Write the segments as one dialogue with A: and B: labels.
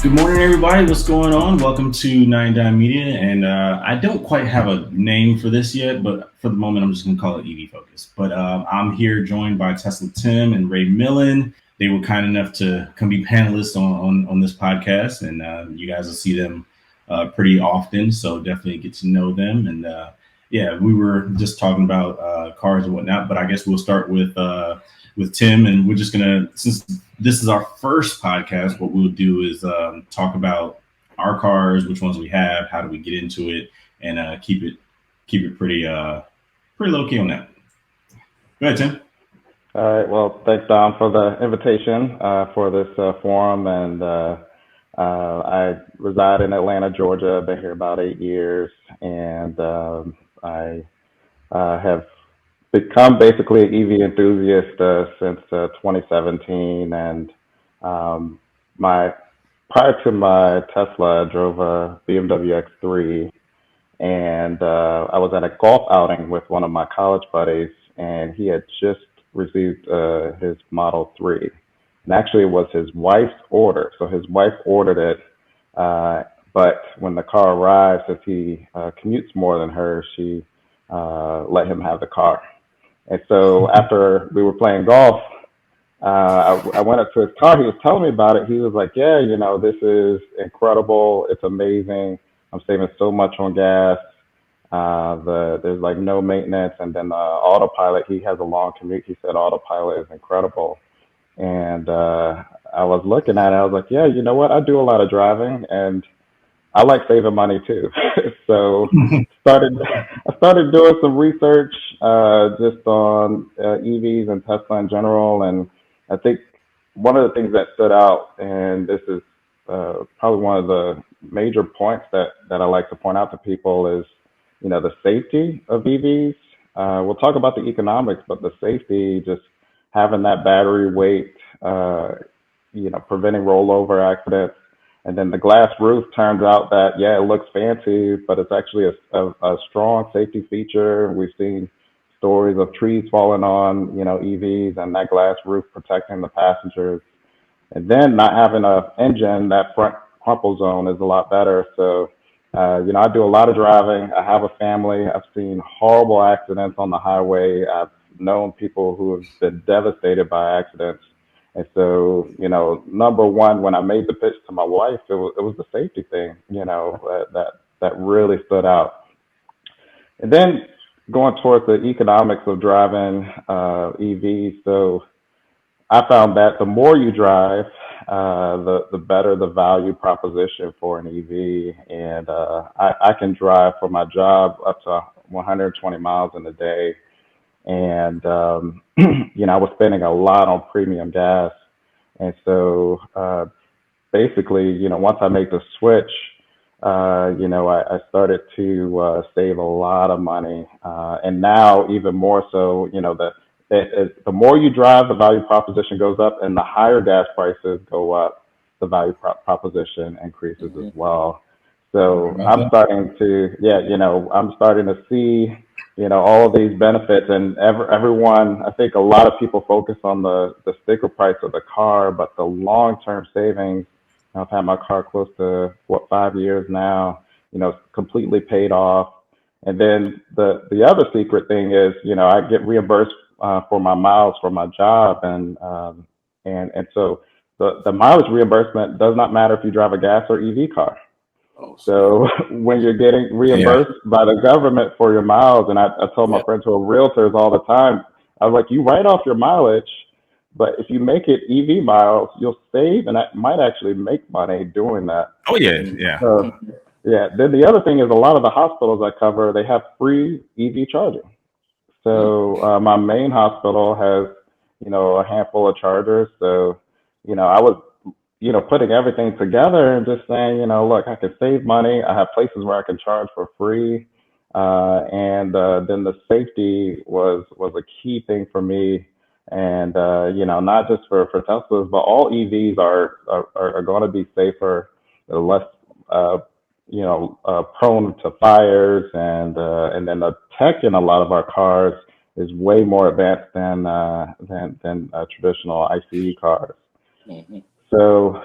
A: Good morning, everybody. What's going on? Welcome to 99 Media. And I don't quite have a name for this yet, but for the moment, I'm just going to call it EV Focus. But I'm here joined by Tesla Tim and Rae Millin. They were kind enough to come be panelists on this podcast, and you guys will see them pretty often. So definitely get to know them. And yeah, we were just talking about cars and whatnot, but I guess we'll start with Tim, and we're just gonna, since this is our first podcast, what we'll do is talk about our cars, which ones we have, how do we get into it, and keep it pretty low key on that. Go ahead, Tim.
B: All right. Well, thanks, Dom, for the invitation for this forum. And I reside in Atlanta, Georgia. I've been here about 8 years, and I have become basically an EV enthusiast since 2017. And my prior to my Tesla, I drove a BMW X3, and I was at a golf outing with one of my college buddies, and he had just received his Model 3. And actually, it was his wife's order. So his wife ordered it, but when the car arrived, since he commutes more than her, she let him have the car. And so after we were playing golf, I went up to his car. He was telling me about it. He was like, yeah, this is incredible. It's amazing. I'm saving so much on gas. There's like no maintenance. And then autopilot, he has a long commute. He said autopilot is incredible. And I was looking at it. I was like, yeah, you know what? I do a lot of driving, and I like saving money too. So I started doing some research just on EVs and Tesla in general. And I think one of the things that stood out, and this is probably one of the major points that I like to point out to people, is the safety of EVs. We'll talk about the economics, but the safety, just having that battery weight, preventing rollover accidents. And then the glass roof turns out that, yeah, it looks fancy, but it's actually a strong safety feature. We've seen stories of trees falling on, EVs, and that glass roof protecting the passengers. And then not having an engine, that front crumple zone is a lot better. So, I do a lot of driving. I have a family. I've seen horrible accidents on the highway. I've known people who have been devastated by accidents. And so, number one, when I made the pitch to my wife, it was the safety thing, that really stood out. And then going towards the economics of driving EVs. So I found that the more you drive, the better the value proposition for an EV. And I can drive for my job up to 120 miles in a day. And, I was spending a lot on premium gas. And so basically, once I made the switch, I started to save a lot of money. And now even more so, the more you drive, the value proposition goes up, and the higher gas prices go up, the value proposition increases as well. So I'm starting to see, all of these benefits, and everyone, I think a lot of people focus on the sticker price of the car, but the long-term savings, I've had my car close to 5 years now, completely paid off. And then the other secret thing is, I get reimbursed for my miles for my job. And so the mileage reimbursement does not matter if you drive a gas or EV car. So when you're getting reimbursed by the government for your miles, and I told my friends who are realtors all the time, I was like, you write off your mileage, but if you make it EV miles, you'll save, and that might actually make money doing that.
A: Oh yeah.
B: Then the other thing is, a lot of the hospitals I cover, they have free EV charging. So my main hospital has, a handful of chargers. So, I was putting everything together and just saying, look, I can save money. I have places where I can charge for free. And then the safety was a key thing for me. And, not just for Teslas, but all EVs are going to be safer, less, prone to fires. And then the tech in a lot of our cars is way more advanced than traditional ICE cars.
C: Hmm.
B: So,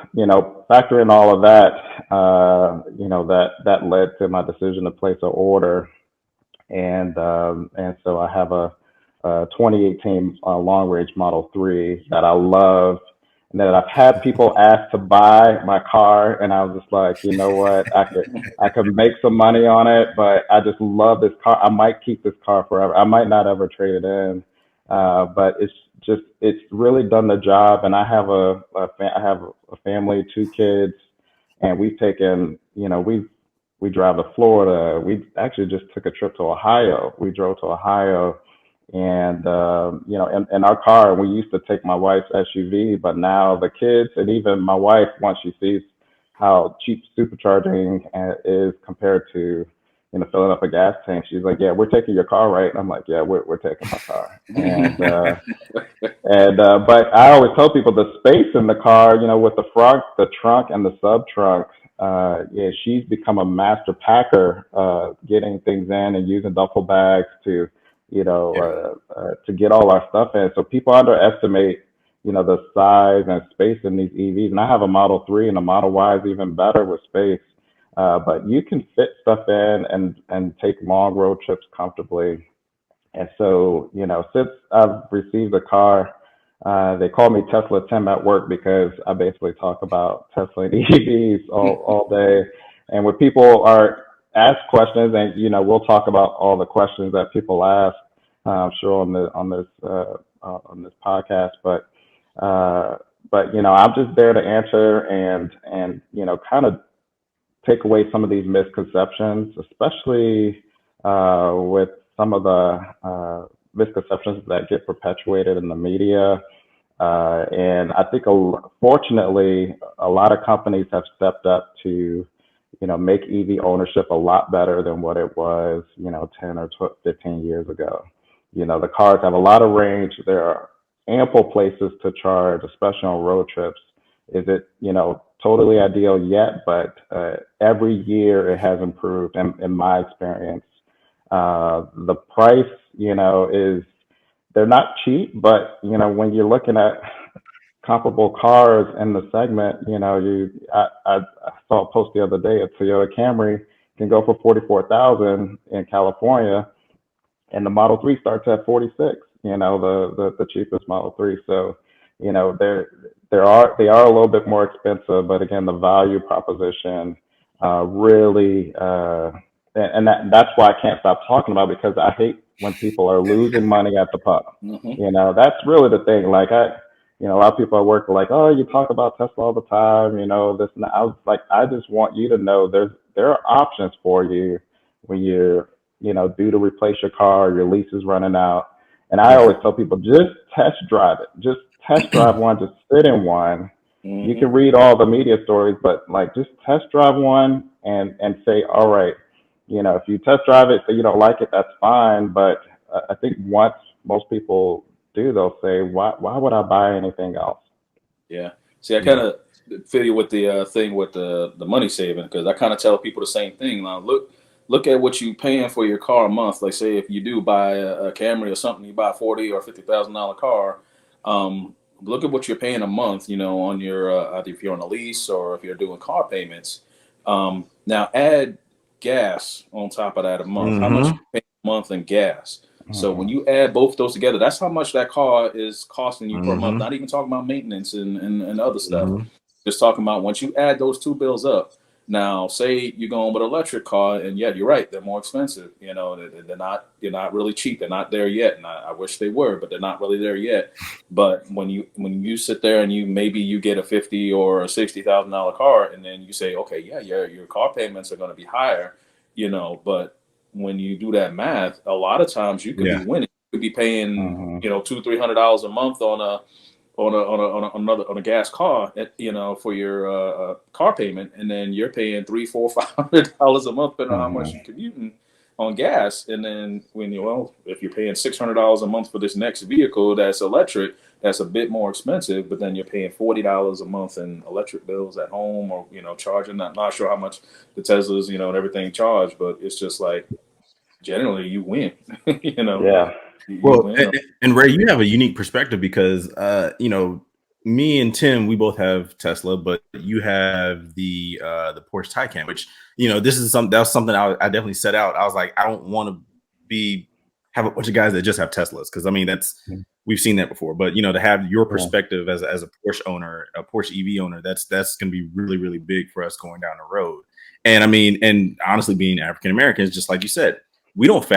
B: factor in all of that, that led to my decision to place an order. And so I have a 2018 long range Model 3 that I love, and that I've had people ask to buy my car, and I was just like, you know what, I could make some money on it, but I just love this car. I might keep this car forever. I might not ever trade it in, but it's really done the job. And I have I have a family, 2 kids, and we've taken, we drive to Florida. We actually just took a trip to Ohio. We drove to Ohio, and in our car, we used to take my wife's SUV, but now the kids and even my wife, once she sees how cheap supercharging is compared to filling up a gas tank, she's like, "Yeah, we're taking your car, right?" And I'm like, "Yeah, we're taking my car." But I always tell people the space in the car, with the front, the trunk, and the sub trunk. Yeah, she's become a master packer, getting things in and using duffel bags to get all our stuff in. So people underestimate, the size and space in these EVs. And I have a Model 3, and the Model Y is even better with space. But you can fit stuff in and take long road trips comfortably. And so, since I've received a car, they call me Tesla Tim at work because I basically talk about Tesla and EVs all day. And when people are asked questions, and we'll talk about all the questions that people ask, I'm sure on this podcast. But I'm just there to answer and kind of take away some of these misconceptions, especially with some of the misconceptions that get perpetuated in the media. And I think, fortunately, a lot of companies have stepped up to, make EV ownership a lot better than what it was, 10 or 15 years ago. The cars have a lot of range. There are ample places to charge, especially on road trips. Is it, totally ideal yet? But every year it has improved in my experience. The price, is, they're not cheap, but when you're looking at comparable cars in the segment, I saw a post the other day. A Toyota Camry can go for 44,000 in California, and the Model 3 starts at 46. The cheapest Model 3. So, they are a little bit more expensive, but again, the value proposition really. That's why I can't stop talking about it, because I hate when people are losing money at the pump.
C: Hmm.
B: That's really the thing. Like a lot of people at work are like, "Oh, you talk about Tesla all the time, this and that." I was like, I just want you to know there are options for you when you're, due to replace your car, your lease is running out. And I always tell people, just test drive it. Just test drive one, just sit in one. You
C: Hmm.
B: can read all the media stories, but like just test drive one and say, all right, if you test drive it, so you don't like it, that's fine. But I think once most people do, they'll say, why would I buy anything else?
C: Yeah. See, I kind
A: Yeah.
C: of feel you with the thing with the money saving, because I kind of tell people the same thing. Now, look at what you paying for your car a month. Like, say if you do buy a Camry or something, you buy $40,000 or $50,000 car. Look at what you're paying a month. On your either if you're on a lease or if you're doing car payments. Now add gas on top of that a month. How much you
A: Mm-hmm.
C: pay a month in gas? So when
B: Hmm.
C: you add both those together, that's how much that car is costing you per month.
A: Mm-hmm.
C: Not even talking about maintenance and other stuff.
A: Mm-hmm.
C: Just talking about once you add those two bills up. Now, say you're going with an electric car, and yeah, you're right, they're more expensive. They're not really cheap. They're not there yet, and I wish they were, but they're not really there yet. But when you sit there and you get a 50 or a $60,000 car, and then you say, okay, yeah, your car payments are going to be higher, but when you do that math, a lot of times you could be
A: Yeah.
C: winning. You could be paying,
B: Hmm.
C: $200-300 a month on a gas car, for your car payment, and then you're paying $300, $400 a month, depending on how much you're
B: Hmm.
C: commuting on gas. And then if you're paying $600 a month for this next vehicle that's electric, that's a bit more expensive, but then you're paying $40 a month in electric bills at home, or charging. Not sure how much the Teslas, and everything charge, but it's just like generally you win. you know.
B: Yeah.
A: Well,
C: you know,
A: and Ray, you have a unique perspective because, me and Tim, we both have Tesla, but you have the Porsche Taycan, which this is something I definitely set out. I was like, I don't want to have a bunch of guys that just have Teslas because I mean we've seen that before. But to have your perspective as a Porsche owner, a Porsche EV owner, that's going to be really really big for us going down the road. And I mean, and honestly, being African Americans, just like you said, we don't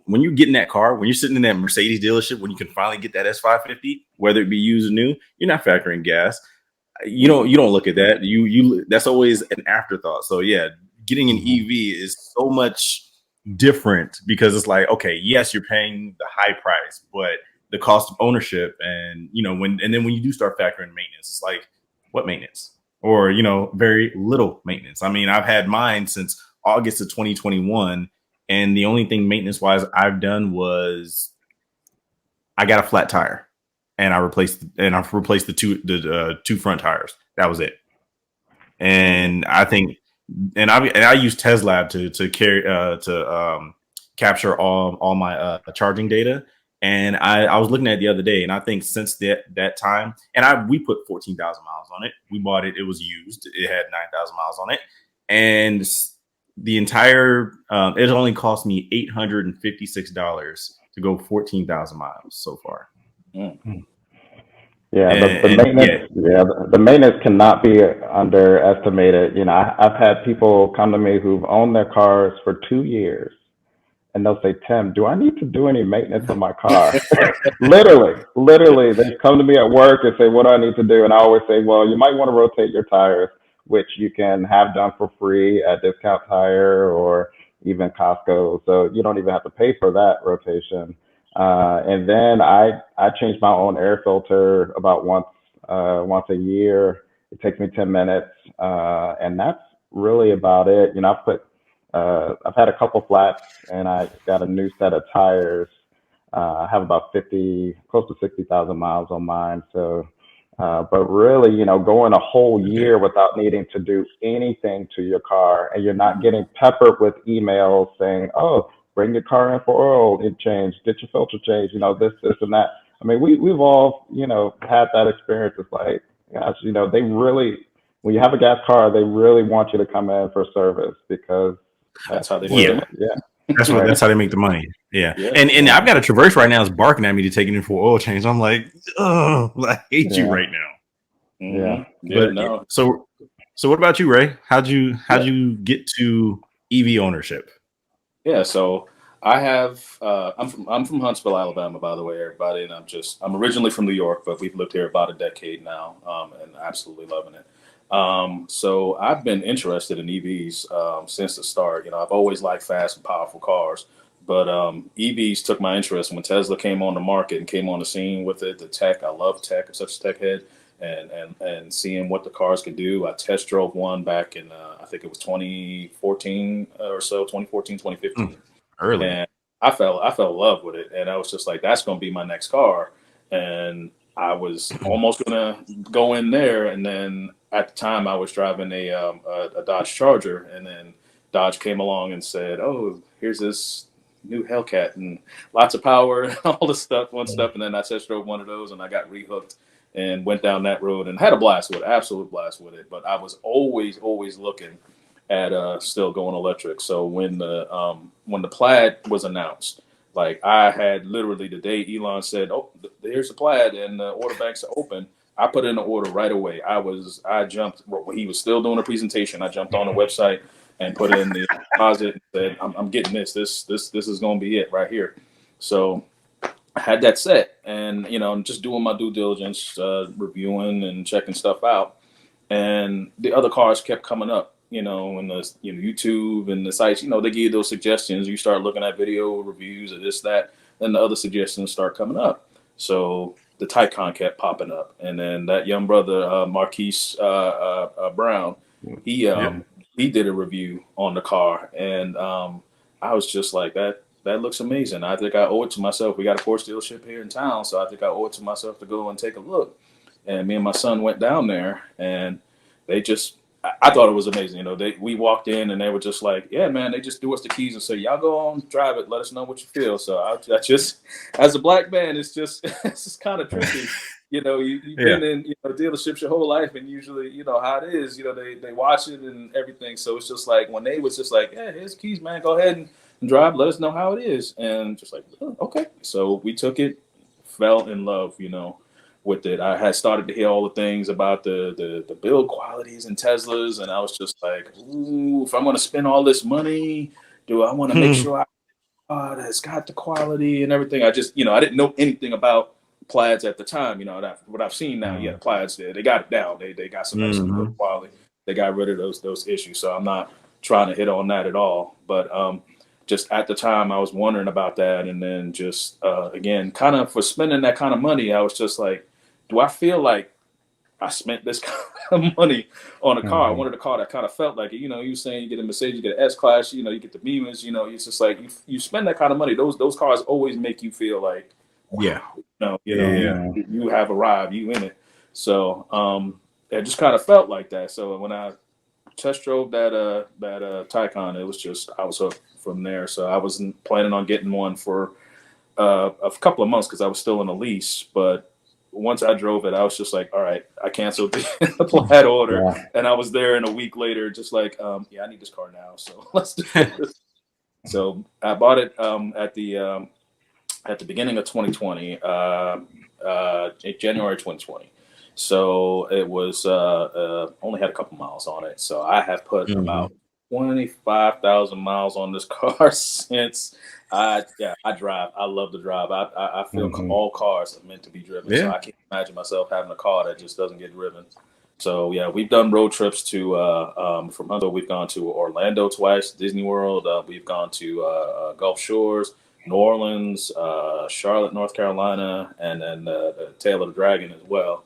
A: when you get in that car, when you're sitting in that Mercedes dealership, when you can finally get that S550, whether it be used or new, you're not factoring gas. You don't look at that. You that's always an afterthought. So yeah, getting an EV is so much different because it's like, okay, yes, you're paying the high price, but the cost of ownership and when you do start factoring maintenance, it's like, what maintenance? Or very little maintenance. I mean, I've had mine since August of 2021. And the only thing maintenance wise I've done was I got a flat tire and I've replaced the two front tires. That was it. And I think, I use Tesla to carry capture all my charging data. And I was looking at it the other day, and I think since that time, and we put 14,000 miles on it. We bought it; it was used. It had 9,000 miles on it, and the entire it only cost me $856 to go 14,000 miles so far.
B: Yeah, the maintenance. Yeah, the maintenance cannot be underestimated. I've had people come to me who've owned their cars for 2 years, and they'll say, "Tim, do I need to do any maintenance on my car?" literally, they come to me at work and say, "What do I need to do?" And I always say, "Well, you might want to rotate your tires, which you can have done for free at Discount Tire or even Costco. So you don't even have to pay for that rotation." And then I change my own air filter about once a year. It takes me 10 minutes, and that's really about it. I've had a couple flats, and I got a new set of tires. I have about close to 60,000 miles on mine. So, but really, going a whole year without needing to do anything to your car, and you're not getting peppered with emails saying, "Oh, bring your car in for oil change, get your filter change," this and that. I mean, we've all, had that experience. It's like, gosh, they really, when you have a gas car, they really want you to come in for service because
C: that's how they
A: make
C: it.
A: Yeah. That's how they make the money. Yeah. And I've got a Traverse right now. It's barking at me to take it in for oil change. I'm like, oh, I hate you right now.
C: Yeah.
A: But no. So what about you, Ray? How'd you get to EV ownership?
C: Yeah. So I have, I'm from Huntsville, Alabama, by the way, everybody. And I'm originally from New York, but we've lived here about a decade now, and absolutely loving it. So I've been interested in EVs since the start. I've always liked fast and powerful cars, but EVs took my interest when Tesla came on the market and came on the scene with it. The tech, I love tech. I'm such a tech head, and seeing what the cars could do. I test drove one back in I think it was 2014 or so, 2014, 2015.
A: Early.
C: And I fell in love with it, and I was just like, that's going to be my next car. And I was almost going to go in there, and then at the time I was driving a Dodge Charger, and then Dodge came along and said, "Oh, here's this new Hellcat and lots of power and all this stuff, and then I test drove one of those, and I got rehooked and went down that road and had a blast with it, absolute blast with it. But I was always looking at still going electric. So when the Plaid was announced, like I had literally the day Elon said, "Oh, here's the Plaid and the order banks are open," I put in the order right away. I jumped when he was still doing a presentation. I jumped on the website and put in the deposit and said, I'm getting this. This is going to be it right here. So I had that set, and just doing my due diligence, reviewing and checking stuff out, and the other cars kept coming up. In the YouTube and the sites, they give you those suggestions. You start looking at video reviews of this, that, then the other suggestions start coming up. So the Taycan kept popping up, and then that young brother Marquise Brown, he did a review on the car, and I was just like, that looks amazing. I think I owe it to myself. We got a Porsche dealership here in town, so I think I owe it to myself to go and take a look. And me and my son went down there, and they just I thought it was amazing. You know, we walked in and they were just like, yeah, man, they just threw us the keys and said, y'all go on, drive it, let us know what you feel. So I just, as a black man, it's just it's just kind of tricky. You know, you've been in dealerships your whole life, and usually, you know how it is. You know, they watch it and everything. So it's just like when they was just like, yeah, here's the keys, man, go ahead and drive, let us know how it is, and just like, oh, okay. So we took it, fell in love. You know, with it. I had started to hear all the things about the build qualities in Teslas, and I was just like, ooh, if I'm going to spend all this money, do I want to make sure that's got the quality and everything? I just, you know, I didn't know anything about plaids at the time. You know, what I've seen now, yeah, plaids, they got it down. They got some excellent build quality. They got rid of those issues. So I'm not trying to hit on that at all. But just at the time, I was wondering about that, and then just again, kind of for spending that kind of money, I was just like, do I feel like I spent this kind of money on a car? I wanted a car that kind of felt like it. You know, you saying you get a Mercedes, you get an S class, you know, you get the Beamers, you know, it's just like you spend that kind of money. Those cars always make you feel like, wow, you have arrived, you in it. So it just kind of felt like that. So when I test drove that Taycan, it was just, I was hooked from there. So I wasn't planning on getting one for a couple of months because I was still in a lease, but once I drove it, I was just like, all right, I canceled the plaid order. And I was there, and a week later, just like, yeah, I need this car now. So let's do this. So I bought it at the beginning of 2020, January 2020. So it was only had a couple miles on it. So I have put about 25,000 miles on this car since. I drive. I love to drive. I feel all cars are meant to be driven. So I can't imagine myself having a car that just doesn't get driven. So yeah, we've done road trips to from Huntsville. We've gone to Orlando twice, Disney World. We've gone to Gulf Shores, New Orleans, Charlotte, North Carolina, and then the Tail of the Dragon as well.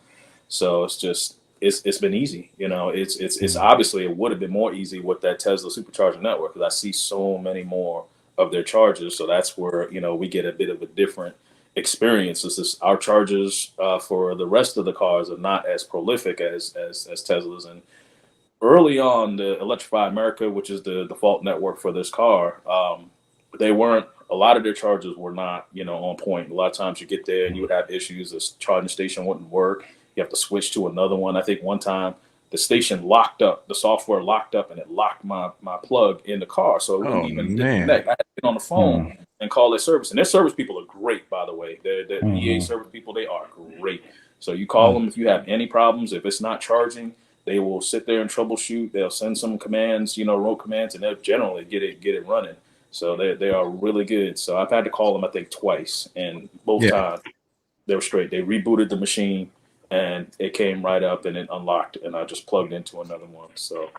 C: So it's just it's been easy. You know, it's obviously it would have been more easy with that Tesla Supercharger network because I see so many more of their chargers. So that's where, you know, we get a bit of a different experience. Our chargers for the rest of the cars are not as prolific as Teslas. And early on, the Electrify America, which is the default network for this car, they weren't. A lot of their chargers were not, you know, on point. A lot of times you get there and you would have issues. The charging station wouldn't work. You have to switch to another one. I think one time the station locked up, the software locked up, and it locked my plug in the car, so it wouldn't even connect. I had to get on the phone and call their service, and their service people are great, by the way. The EA service people, they are great. So you call them if you have any problems. If it's not charging, they will sit there and troubleshoot. They'll send some commands, you know, road commands, and they'll generally get it running. So they are really good. So I've had to call them, I think, twice, and both times they were straight. They rebooted the machine, and it came right up and it unlocked, and I just plugged into another one. So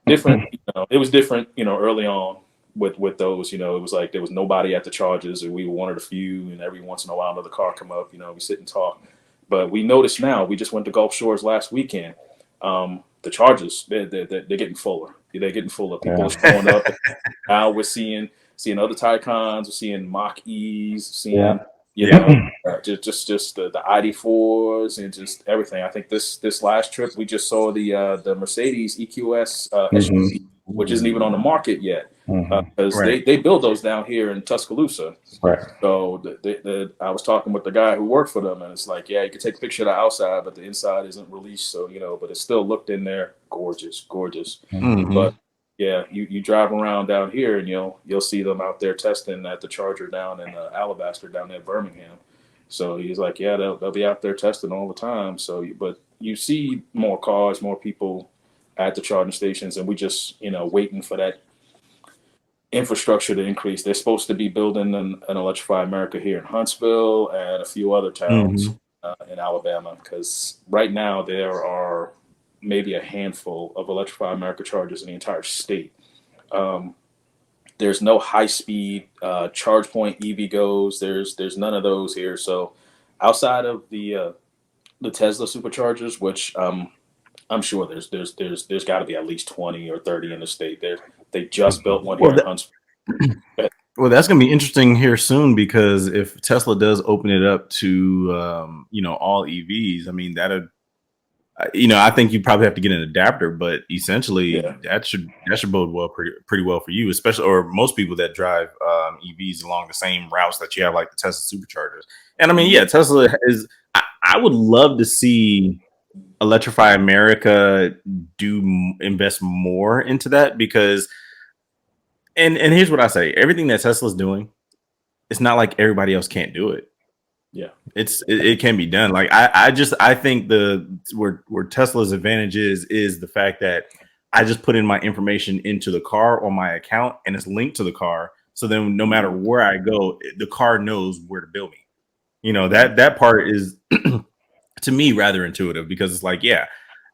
C: different, you know, it was different, you know, early on with those, you know, it was like there was nobody at the charges, and we were one of the few, and every once in a while another car come up, you know, we sit and talk. But we noticed now, we just went to Gulf Shores last weekend. The charges, they're getting fuller. They're getting fuller. People are showing up. Now we're seeing other Taycans, we're seeing Mach E's, seeing you know, just the ID4s and just everything. I think this last trip we just saw the Mercedes EQS SUV, which isn't even on the market yet, because they build those down here in Tuscaloosa. Right. So I was talking with the guy who worked for them, and it's like, yeah, you can take a picture of the outside, but the inside isn't released. So, you know, but it still looked in there gorgeous. But yeah, you drive around down here and you'll see them out there testing at the charger down in Alabaster down there, Birmingham. So he's like, yeah, they'll be out there testing all the time. So, but you see more cars, more people at the charging stations, and we just, you know, waiting for that infrastructure to increase. They're supposed to be building an Electrify America here in Huntsville and a few other towns in Alabama, because right now there are maybe a handful of Electrify America chargers in the entire state. There's no high-speed charge point EV goes. There's none of those here. So outside of the Tesla superchargers, which I'm sure there's got to be at least 20 or 30 in the state. They just built one here in Huntsville.
A: Well, that's going to be interesting here soon, because if Tesla does open it up to you know, all EVs, I mean, that'd I think you probably have to get an adapter, but essentially
C: Yeah.
A: that should bode well pretty well for you, especially or most people that drive EVs along the same routes that you have, like the Tesla Superchargers. And I mean, yeah, Tesla is. I would love to see Electrify America invest more into that because, and here's what I say: everything that Tesla's doing, it's not like everybody else can't do it.
C: Yeah.
A: It can be done. Like I think where Tesla's advantage is the fact that I just put in my information into the car on my account and it's linked to the car. So then no matter where I go, the car knows where to bill me. That part is to me rather intuitive because it's like, yeah,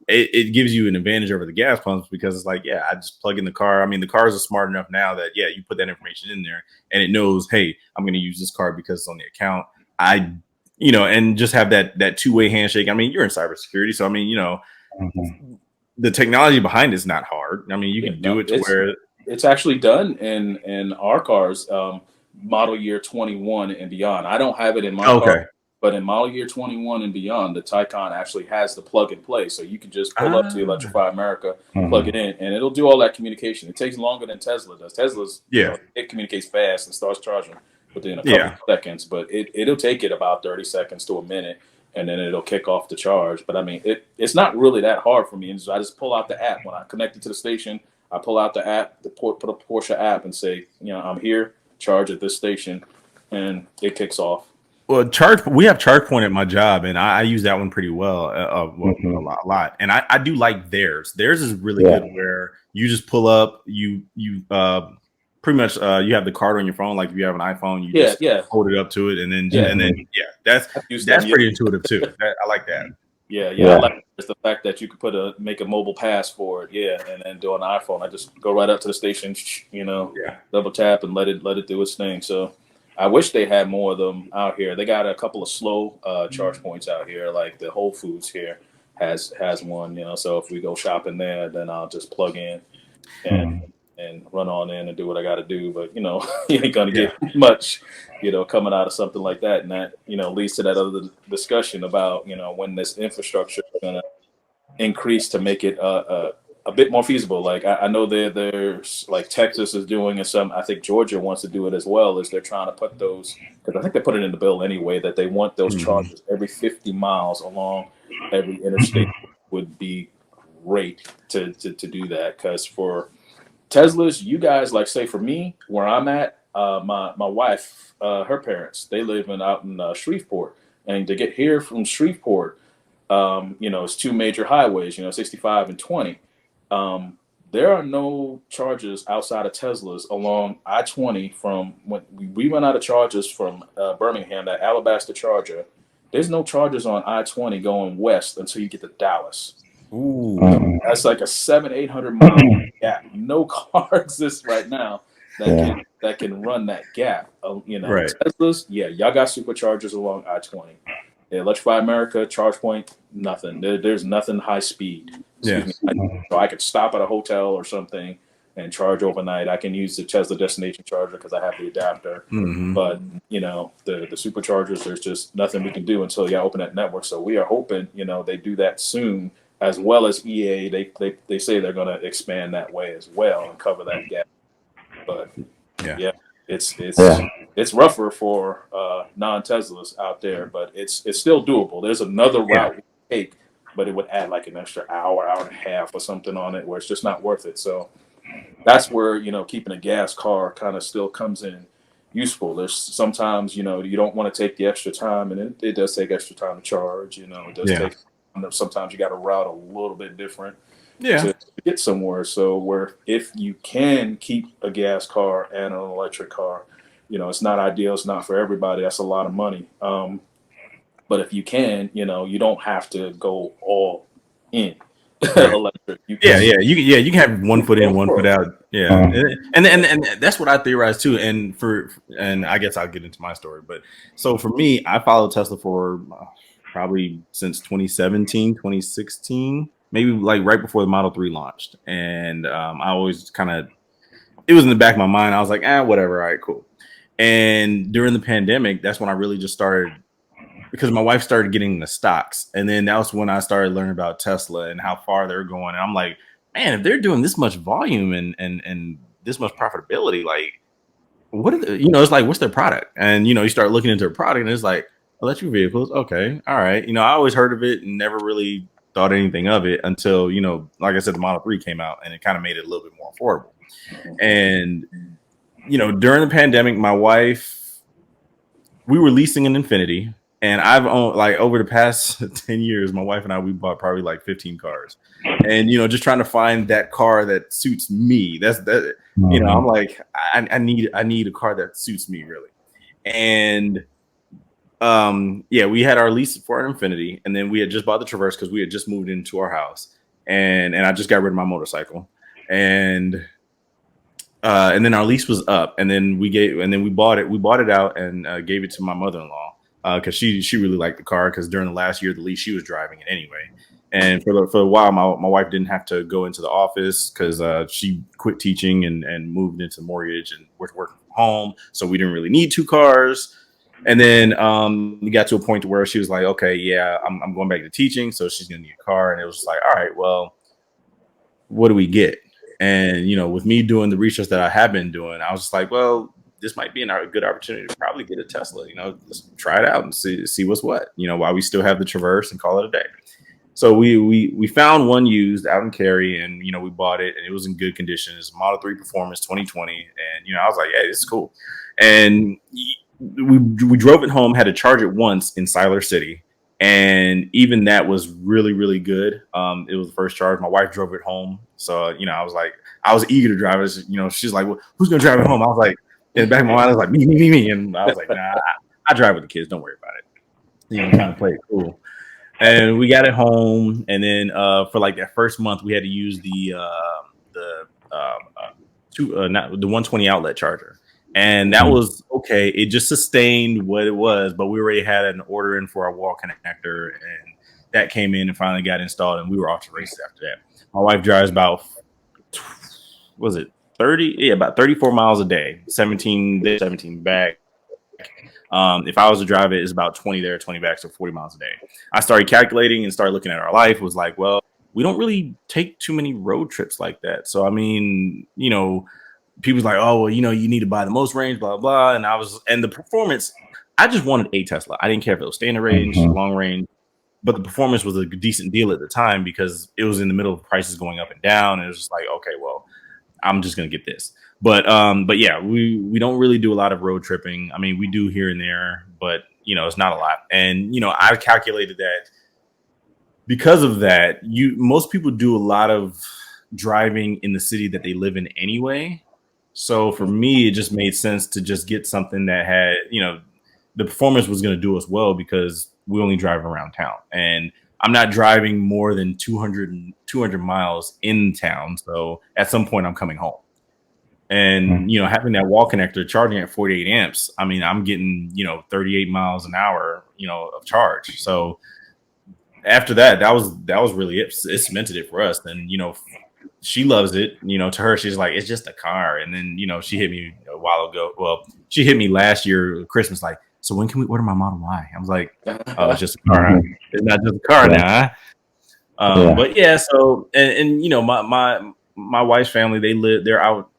A: it gives you an advantage over the gas pumps because it's like, yeah, I just plug in the car. I mean, the cars are smart enough now that, yeah, you put that information in there and it knows, hey, I'm going to use this card because it's on the account. And just have that two-way handshake. I mean, you're in cybersecurity. So, I mean, the technology behind it's not hard. I mean, you can do it to where
C: it's actually done in our cars, model year 21 and beyond. I don't have it in my car. But in model year 21 and beyond, the Taycan actually has the plug and play. So you can just pull up to Electrify America, plug it in, and it'll do all that communication. It takes longer than Tesla does. Tesla's, it communicates fast and starts charging within a couple of seconds, but it'll take it about 30 seconds to a minute, and then it'll kick off the charge. But I mean, it's not really that hard for me. And so I just pull out the app. When I connect it to the station, I pull out the app, put a Porsche app and say, I'm here, charge at this station, and it kicks off.
A: Well, we have ChargePoint at my job, and I use that one pretty well, a lot. And I do like theirs. Theirs is really good, where you just pull up, you pretty much you have the card on your phone, like if you have an iPhone, you just hold it up to it, and then that's pretty intuitive too. I like that.
C: I like the fact that you could make a mobile pass for it, and then do an iPhone. I just go right up to the station, double tap and let it do its thing. So I wish they had more of them out here. They got a couple of slow charge points out here, like the Whole Foods here has one. So if we go shopping there, then I'll just plug in and run on in and do what I got to do. But you ain't gonna get much, coming out of something like that, and that leads to that other discussion about when this infrastructure is gonna increase to make it a bit more feasible. Like I know there's like Texas is doing, and I think Georgia wants to do it as well. Is they're trying to put those, because I think they put it in the bill anyway, that they want those chargers every 50 miles along every interstate. Would be great to do that, because for Teslas, you guys, like say for me where I'm at, my wife, her parents, they live out in Shreveport, and to get here from Shreveport, it's two major highways, 65 and 20. There are no chargers outside of Teslas along I-20 from when we run out of chargers from Birmingham, that Alabaster charger. There's no chargers on I-20 going west until you get to Dallas.
A: Ooh.
C: That's like a 700-800 mile gap. No car exists right now that can run that gap.
A: Right.
C: Teslas, y'all got superchargers along I-20. Electrify America, ChargePoint, nothing. There's nothing high speed. Excuse me. So I could stop at a hotel or something and charge overnight. I can use the Tesla destination charger because I have the adapter. But the superchargers, there's just nothing we can do until you open that network. So we are hoping they do that soon, as well as EA. They say they're going to expand that way as well and cover that gap. But it's rougher for non-Teslas out there, but it's still doable. There's another route we take, but it would add like an extra hour and a half or something on it, where it's just not worth it. So that's where keeping a gas car kind of still comes in useful. There's sometimes you don't want to take the extra time, and it does take extra time to charge. It does take. Sometimes you got to route a little bit different to get somewhere. So where if you can keep a gas car and an electric car, it's not ideal. It's not for everybody. That's a lot of money. But if you can, you don't have to go all in electric. You
A: can have one foot in, one foot out. And that's what I theorize too. And I guess I'll get into my story. But so for me, I followed Tesla for probably since 2017, 2016, maybe like right before the Model 3 launched. And I always it was in the back of my mind. I was like, whatever. All right, cool. And during the pandemic, that's when I really just started because my wife started getting the stocks, and then that was when I started learning about Tesla and how far they're going. And I'm like, man, if they're doing this much volume and this much profitability, like, what are the, it's like, what's their product? And you start looking into their product, and it's like electric vehicles. Okay, all right. I always heard of it and never really thought anything of it until like I said, the Model 3 came out, and it kind of made it a little bit more affordable. And during the pandemic, my wife, we were leasing an Infiniti. And I've owned, like, over the past 10 years, my wife and I, we bought probably like 15 cars. And, just trying to find that car that suits me. That's that, I'm like, I need a car that suits me, really. And we had our lease for an Infiniti, and then we had just bought the Traverse because we had just moved into our house. And I just got rid of my motorcycle. And then our lease was up, and then we bought it out and gave it to my mother-in-law. Because she really liked the car, because during the last year of the lease, she was driving it anyway. And for a while, my wife didn't have to go into the office because she quit teaching and moved into mortgage and working from home. So we didn't really need two cars. And then we got to a point where she was like, okay, yeah, I'm going back to teaching, so she's going to need a car. And it was like, all right, well, what do we get? And, with me doing the research that I have been doing, I was just like, well, this might be a good opportunity to probably get a Tesla. Let's try it out and see what's what. While we still have the Traverse, and call it a day. So we found one used out in Cary, and we bought it, and it was in good condition. It's a Model 3 Performance 2020, and I was like, yeah, this is cool. And we drove it home, had to charge it once in Siler City, and even that was really, really good. It was the first charge. My wife drove it home, so I was like, I was eager to drive it. She's like, well, who's gonna drive it home? I was like, in the back of my mind, I was like, me. And I was like, nah, I drive with the kids. Don't worry about it. Trying to play it cool. And we got it home. And then for like that first month, we had to use the 120 outlet charger. And that was okay. It just sustained what it was. But we already had an order in for our wall connector. And that came in and finally got installed. And we were off to races after that. My wife drives about, was it 30? About 34 miles a day, 17 there, 17 back. If I was to drive it, it's about 20 there, 20 back, so 40 miles a day. I started calculating and started looking at our life. Was like, well, we don't really take too many road trips like that. So, I mean, people's like, oh, well, you need to buy the most range, blah, blah. And the performance, I just wanted a Tesla. I didn't care if it was standard range, long range, but the performance was a decent deal at the time because it was in the middle of prices going up and down. And it was just like, okay, well, I'm just going to get this. But yeah, we don't really do a lot of road tripping. I mean, we do here and there, but it's not a lot. And I calculated that because of that, most people do a lot of driving in the city that they live in anyway. So for me, it just made sense to just get something that had, the performance was going to do us well because we only drive around town, and I'm not driving more than 200 miles in town. So at some point I'm coming home, and, having that wall connector charging at 48 amps, I mean, I'm getting, 38 miles an hour, of charge. So after that was really it. It cemented it for us. And, she loves it. To her, she's like, it's just a car. And then, she hit me a while ago. Well, she hit me last year, Christmas, like, so when can we order my Model Y? I was like, oh, it's just a car. Huh? It's not just a car now. Huh? But yeah, so, and my wife's family, they're out,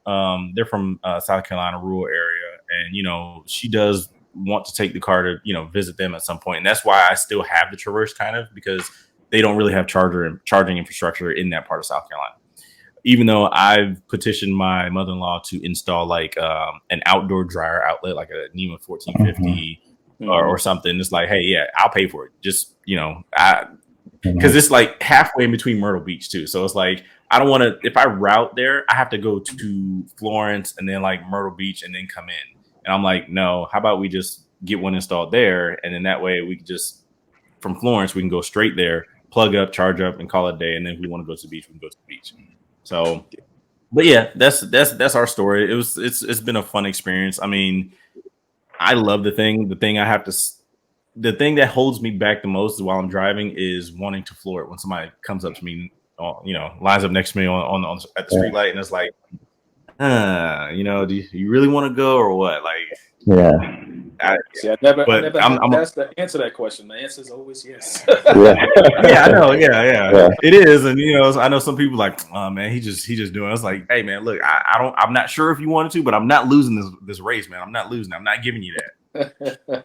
A: they're from South Carolina, rural area. And, she does want to take the car to, visit them at some point. And that's why I still have the Traverse, kind of, because they don't really have charging infrastructure in that part of South Carolina. Even though I've petitioned my mother-in-law to install like an outdoor dryer outlet, like a NEMA 1450 or something. It's like, hey, yeah, I'll pay for it. Just, because it's like halfway in between Myrtle Beach too. So it's like, I don't want to, if I route there, I have to go to Florence and then like Myrtle Beach and then come in. And I'm like, no, how about we just get one installed there? And then that way we can just, from Florence, we can go straight there, plug up, charge up, and call it a day. And then if we want to go to the beach, we can go to the beach. So, but yeah, that's our story. It's been a fun experience. I mean, I love the thing. The thing that holds me back the most while I'm driving is wanting to floor it when somebody comes up to me, lines up next to me on at the street light, and it's like, do you really want to go or what? Like,
B: yeah.
C: See, I never had to answer that question. The answer is always yes.
A: Yeah, I know. Yeah. It is, and I know some people like, oh man, he just doing it. It's like, hey man, look, I'm not sure if you wanted to, but I'm not losing this race, man. I'm not losing. I'm not giving you that.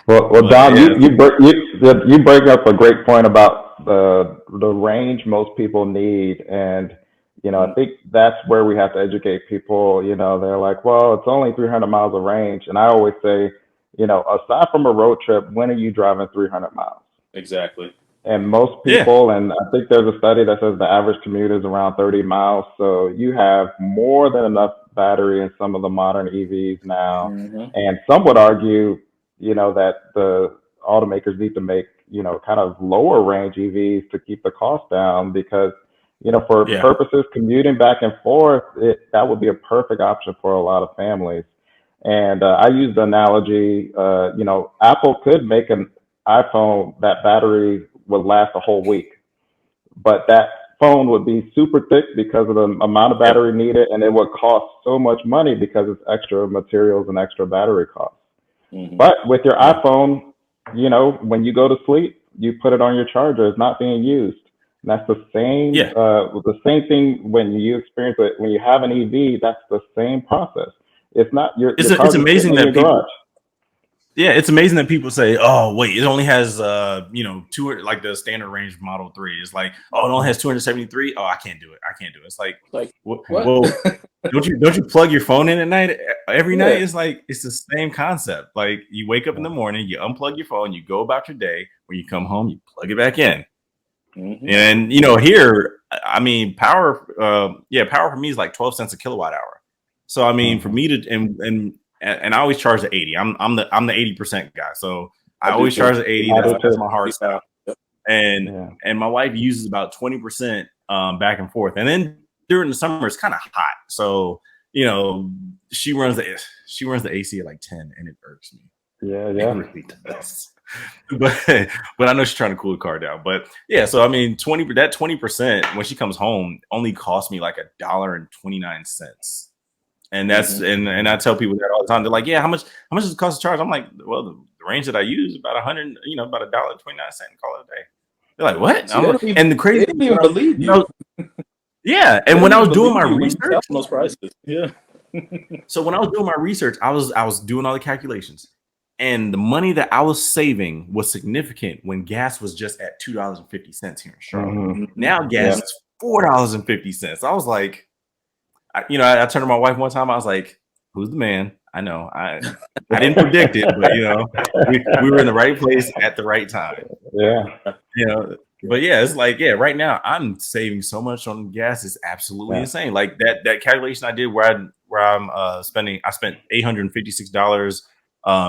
B: Well, Dom, you bring up a great point about the range most people need, and I think that's where we have to educate people. They're like, well, it's only 300 miles of range, and I always say, aside from a road trip, when are you driving 300 miles?
C: Exactly.
B: And most people, and I think there's a study that says the average commute is around 30 miles, so you have more than enough battery in some of the modern EVs now, and some would argue that the automakers need to make, kind of lower range EVs to keep the cost down because, for purposes commuting back and forth, that would be a perfect option for a lot of families. And I use the analogy, Apple could make an iPhone that battery would last a whole week, but that phone would be super thick because of the amount of battery needed, and it would cost so much money because it's extra materials and extra battery costs. But with your iPhone, when you go to sleep, you put it on your charger. It's not being used. And that's the same. The same thing when you experience it. When you have an EV, that's the same process. It's not your.
A: It's amazing that people. Yeah, it's amazing that people say, "Oh, wait, it only has 200, like the standard range Model 3." It's like, "Oh, it only has 273. Oh, I can't do it. It's like
C: what?
A: Well, don't you plug your phone in at night every night? It's like it's the same concept. Like you wake up in the morning, you unplug your phone, you go about your day. When you come home, you plug it back in. And here, I mean, power for me is like 12 cents a kilowatt hour. So I mean, for me to and I always charge the 80. I'm the 80% guy. So I always charge the 80. That's my hard stop. And my wife uses about 20% back and forth. And then during the summer it's kind of hot. So, she runs the AC at like 10 and it irks me.
B: Yeah.
A: It really does. But I know she's trying to cool the car down. But yeah, so I mean 20% when she comes home only costs me like $1.29. And that's and I tell people that all the time. They're like, "Yeah, how much does it cost to charge?" I'm like, "Well, the range that I use about $100, about $1.29. Call it a day." They're like, "What?" And the crazy thing,
C: they don't even believe you.
A: Yeah, and when I was doing my research,
C: those prices,
A: So when I was doing my research, I was doing all the calculations, and the money that I was saving was significant when gas was just at $2.50 here in Charlotte. Now gas is $4.50. I was like. I turned to my wife one time. I was like, "Who's the man?" I know I didn't predict it, but we were in the right place at the right time. But it's like right now I'm saving so much on gas. It's absolutely insane. Like that calculation I did where I spent $856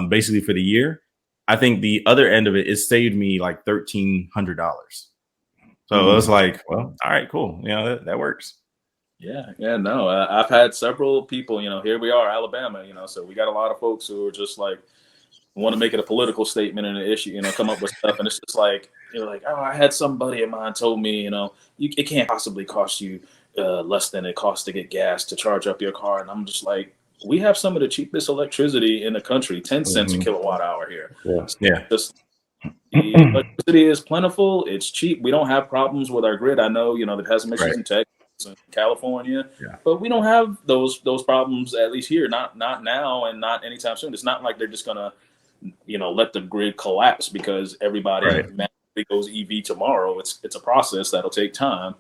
A: basically for the year. I think the other end of it saved me like $1,300. So it's like, well, all right, cool. That works.
C: No, I've had several people, here we are, Alabama, so we got a lot of folks who are just like, want to make it a political statement and an issue, come up with stuff. And it's just like, you're like, oh, I had somebody of mine told me, it can't possibly cost you less than it costs to get gas to charge up your car. And I'm just like, we have some of the cheapest electricity in the country, 10 cents a kilowatt hour here. The electricity is plentiful. It's cheap. We don't have problems with our grid. I know, they've had some issues in Texas. In California, but we don't have those problems, at least here, not now and not anytime soon. It's not like they're just gonna let the grid collapse because everybody magically goes EV tomorrow. It's a process that'll take time,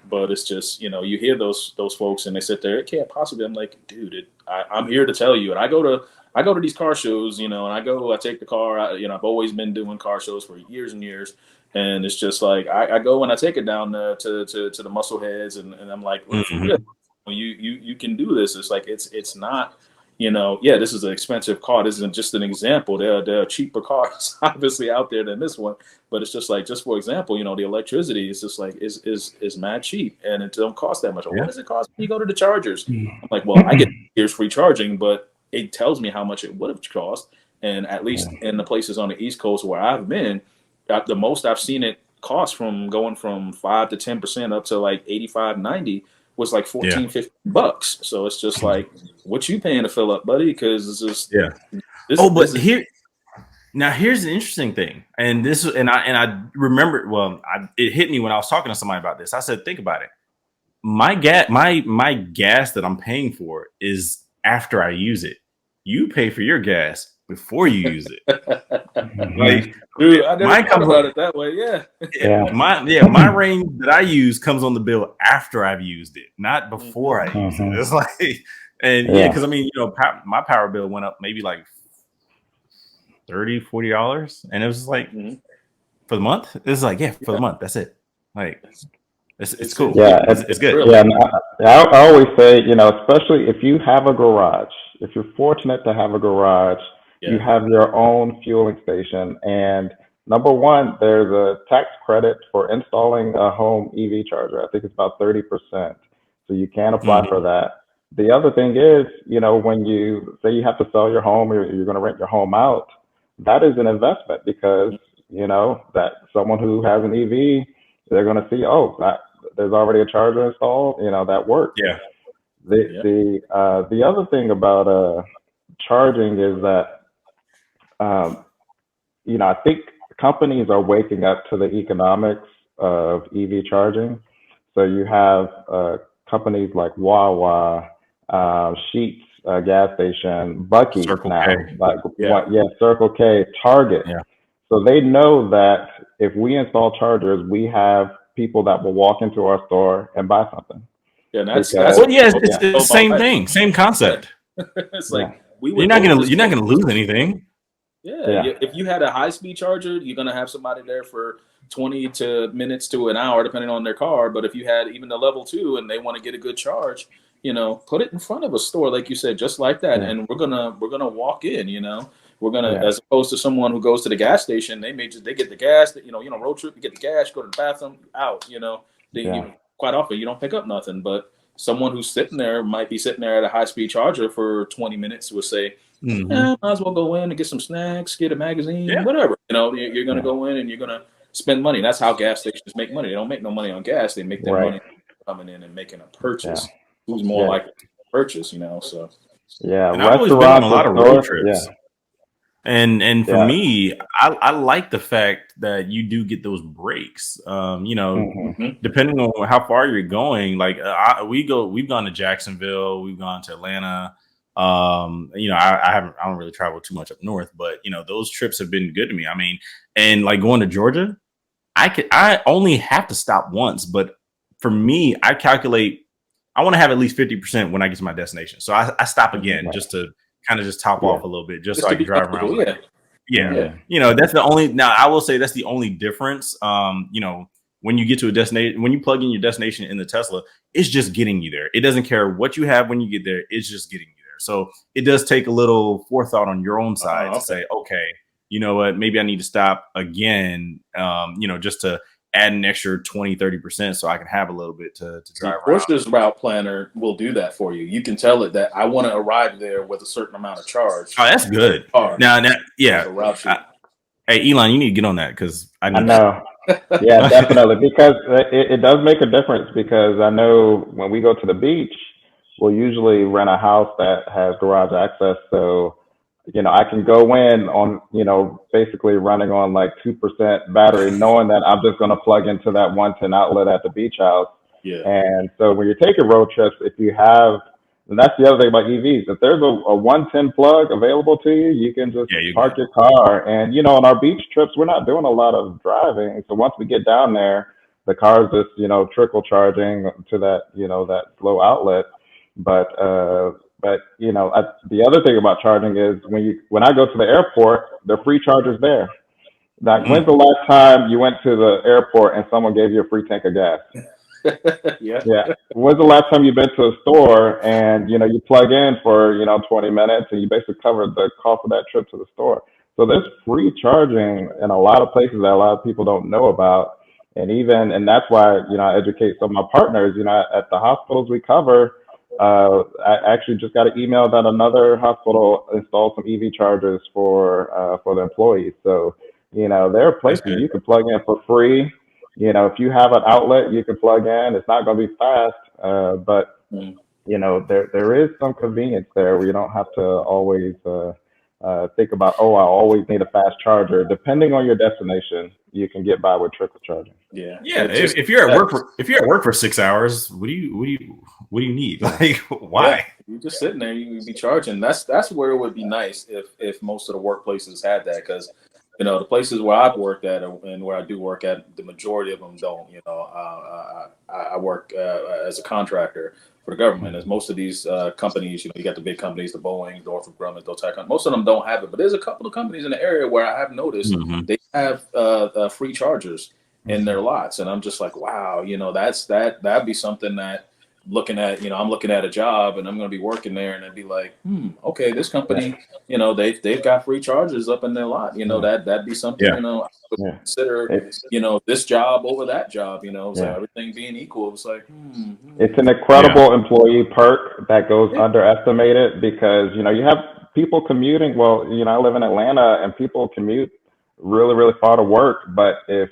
C: but it's just you hear those folks and they sit there, it can't possibly. I'm like, dude, I'm here to tell you. And I go to these car shows, and I take the car. I've always been doing car shows for years and years. And it's just like I go and I take it down to the muscle heads, and I'm like, well, you can do this. It's like it's not, this is an expensive car. This isn't just an example. There are cheaper cars obviously out there than this one, but it's just like, just for example, the electricity is just like is mad cheap and it don't cost that much. What does it cost when you go to the chargers? I'm like, well, I get years free charging, but it tells me how much it would have cost, and at least in the places on the East Coast where I've been. The most I've seen it cost from going from 5 to 10% up to like 85, 90 was like
A: Yeah.
C: 14, $15. So it's just like, what you paying to fill up, buddy? Because it's just
A: Yeah. But here's the interesting thing, and I remember. Well, it hit me when I was talking to somebody about this. I said, think about it. My gas that I'm paying for is after I use it. You pay for your gas before you use it. Like,
C: dude, I never thought about it that way.
A: My range that I use comes on the bill after I've used it, not before I use it. It's like, because I mean, my power bill went up maybe like $30-$40, and it was like for the month. It's like for the month. That's it. Like it's cool.
B: Yeah,
A: it's good.
B: Yeah, and I always say, especially if you have a garage, if you're fortunate to have a garage, you have your own fueling station, and number one, there's a tax credit for installing a home EV charger. I think it's about 30%, so you can apply for that. The other thing is, when you say you have to sell your home or you're going to rent your home out, that is an investment because, that someone who has an EV, they're going to see, there's already a charger installed, that works.
A: Yeah.
B: The other thing about charging is that, I think companies are waking up to the economics of EV charging. So you have companies like Wawa, Sheetz gas station, Buc-ee's now, Circle K, Target.
A: Yeah.
B: So they know that if we install chargers, we have people that will walk into our store and buy something.
C: Yeah,
A: it's the same thing, same concept.
C: It's like
A: you're not gonna lose anything.
C: Yeah. If you had a high-speed charger, you're gonna have somebody there for 20 minutes to an hour, depending on their car. But if you had even the level 2 and they want to get a good charge, put it in front of a store, like you said, just like that, and we're gonna walk in. We're gonna, as opposed to someone who goes to the gas station, they get the gas. Road trip, you get the gas, go to the bathroom, out. Quite often you don't pick up nothing, but someone who's sitting there might be sitting there at a high-speed charger for 20 minutes. Will say, might as well go in and get some snacks, get a magazine, whatever. You're gonna go in and you're gonna spend money. That's how gas stations make money. They don't make no money on gas. They make their money coming in and making a purchase. Who's more likely to purchase? So
A: and I've always been on a lot of road trips. And for me, I like the fact that you do get those breaks. Depending on how far you're going, like we've gone to Jacksonville, we've gone to Atlanta. I don't really travel too much up north, but those trips have been good to me. I mean, and like going to Georgia, I only have to stop once, but for me, I calculate I want to have at least 50% when I get to my destination. So I stop again just to kind of just top off a little bit, just so I can drive around. That's the only. Now I will say that's the only difference. When you get to a destination, when you plug in your destination in the Tesla, it's just getting you there. It doesn't care what you have when you get there. It's just getting you there. So it does take a little forethought on your own side to say, okay, you know what, maybe I need to stop again. Just to add an extra 20-30% so I can have a little bit to drive around.
C: Porsche's route planner will do that for you. You can tell it that I want to arrive there with a certain amount of charge.
A: Oh, that's good. Hey, Elon, you need to get on that because I
B: know. Yeah, definitely, because it does make a difference. Because I know when we go to the beach, we'll usually rent a house that has garage access. So, I can go in on, basically running on like 2% battery, knowing that I'm just going to plug into that 110 outlet at the beach house.
C: Yeah.
B: And so when you're taking road trips, if you have, and that's the other thing about EVs, if there's a 110 plug available to you, you can just park your car. And, on our beach trips, we're not doing a lot of driving. So once we get down there, the car's just, trickle charging to that, that slow outlet. But the other thing about charging is when I go to the airport, the free charger's there. Like, when's the last time you went to the airport and someone gave you a free tank of gas? Yeah. When's the last time you've been to a store and, you plug in for, 20 minutes and you basically covered the cost of that trip to the store? So there's free charging in a lot of places that a lot of people don't know about. And that's why, I educate some of my partners, at the hospitals we cover. I actually just got an email that another hospital installed some EV chargers for the employees. So, there are places you can plug in for free. if you have an outlet you can plug in, it's not going to be fast, but
C: Mm.
B: there is some convenience there where you don't have to always think about, oh, I always need a fast charger. Depending on your destination, you can get by with trickle charging.
C: Yeah.
A: Yeah,
C: It just
A: if you're at work for 6 hours, what do you need? Like, why?
C: you're just sitting there, you can be charging. That's where it would be nice if most of the workplaces had that, because the places where I've worked at and where I do work at, the majority of them don't. I work as a contractor for the government. As most of these companies, you got the big companies, the Boeing, Northrop Grumman, those type of, most of them don't have it. But there's a couple of companies in the area where I have noticed
A: Mhm.
C: they have free chargers in their lots, and I'm just like, wow, that'd be something that looking at, I'm looking at a job and I'm going to be working there, and I'd be like, okay, this company, they've got free chargers up in their lot, that'd be something,
A: Yeah.
C: I would
B: Yeah.
C: consider,
B: It's
C: this job over that job, so
B: yeah.
C: everything being equal, it was like,
B: It's an incredible employee perk that goes underestimated because, you have people commuting. Well, I live in Atlanta and people commute really, really far to work. But if,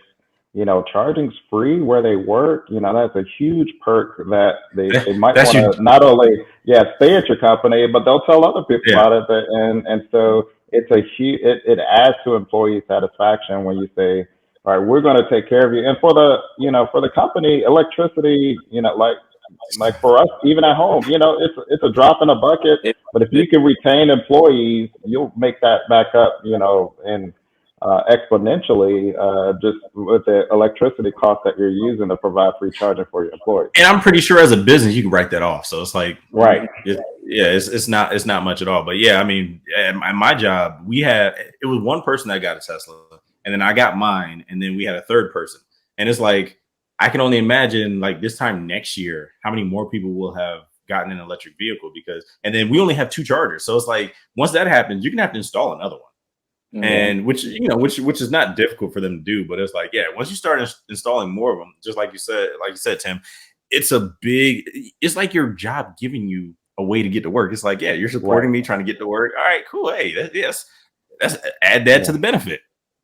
B: charging's free where they work, that's a huge perk that they might
A: That's
B: want
A: you.
B: to not only, stay at your company, but they'll tell other people
A: Yeah.
B: about it. And so it's a huge, it adds to employee satisfaction when you say, all right, we're going to take care of you. And for the company, electricity, like for us, even at home, it's a drop in a bucket.
C: it,
B: But if
C: it,
B: you can retain employees, you'll make that back up, and exponentially, just with the electricity cost that you're using to provide free charging for your employees.
A: And I'm pretty sure as a business you can write that off. So it's like,
B: Right.
A: it's not much at all. But yeah, I mean, at my job, it was one person that got a Tesla, and then I got mine, and then we had a third person. And it's like, I can only imagine, like, this time next year, how many more people will have gotten an electric vehicle, and then we only have 2 chargers. So it's like, once that happens, you're gonna have to install another one. And which is not difficult for them to do, but it's like, once you start installing more of them, just like you said, Tim, it's like your job giving you a way to get to work. It's like, you're supporting me trying to get to work. All right, cool. Hey, that's add that to the benefit.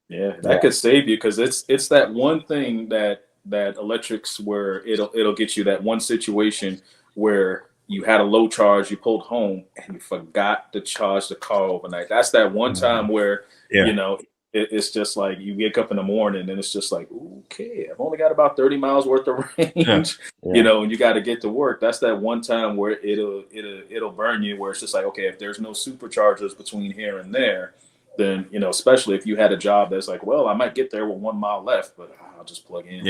C: that could save you, because it's that one thing that electrics, where it'll get you that one situation where you had a low charge, you pulled home and you forgot to charge the car overnight. That's that one time where it's just like you wake up in the morning and it's just like, okay, I've only got about 30 miles worth of range, and you got to get to work. That's that one time where it'll burn you, where it's just like, okay, if there's no superchargers between here and there, then, especially if you had a job that's like, well, I might get there with 1 mile left, but I'll just plug in.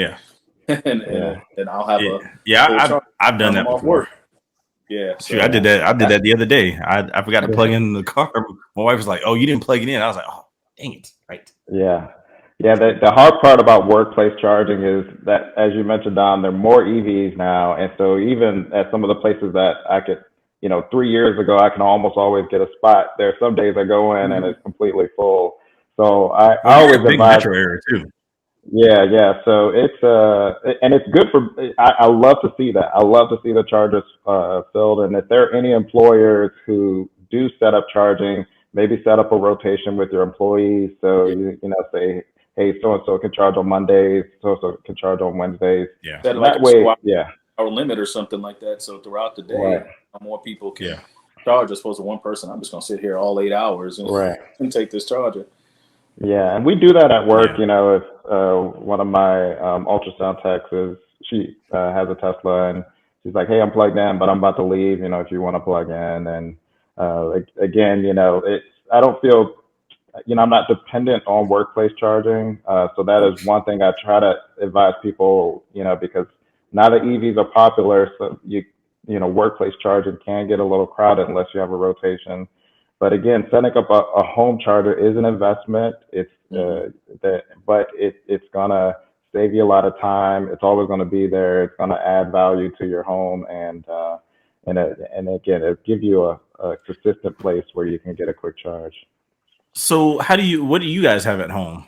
C: and I'll have
A: I've done that before.
C: Work. Yeah,
A: so I did that the other day. I forgot to plug in the car. My wife was like, "Oh, you didn't plug it in." I was like, "Oh, dang it!" Right?
B: Yeah. The hard part about workplace charging is that, as you mentioned, Don, there are more EVs now, and so even at some of the places that I could, 3 years ago, I can almost always get a spot. There are some days I go in and it's completely full. So I always
A: big
B: advise.
A: Metro area too.
B: Yeah. So it's good for. I love to see that. I love to see the chargers filled. And if there are any employers who do set up charging, maybe set up a rotation with your employees. So say, hey, so and so can charge on Mondays, so and so can charge on Wednesdays.
A: Yeah.
B: That way,
C: our limit or something like that. So throughout the day, more people can charge as opposed to one person. I'm just gonna sit here all 8 hours and take this charger.
B: Yeah, and we do that at work. If one of my ultrasound techs she has a Tesla, and she's like, "Hey, I'm plugged in, but I'm about to leave. If you want to plug in." And again, I don't feel, I'm not dependent on workplace charging. So that is one thing I try to advise people, because now that EVs are popular, so workplace charging can get a little crowded unless you have a rotation. But again, setting up a home charger is an investment. It's but it's gonna save you a lot of time. It's always gonna be there. It's gonna add value to your home, and again, it'll give you a consistent place where you can get a quick charge.
A: So what do you guys have at home?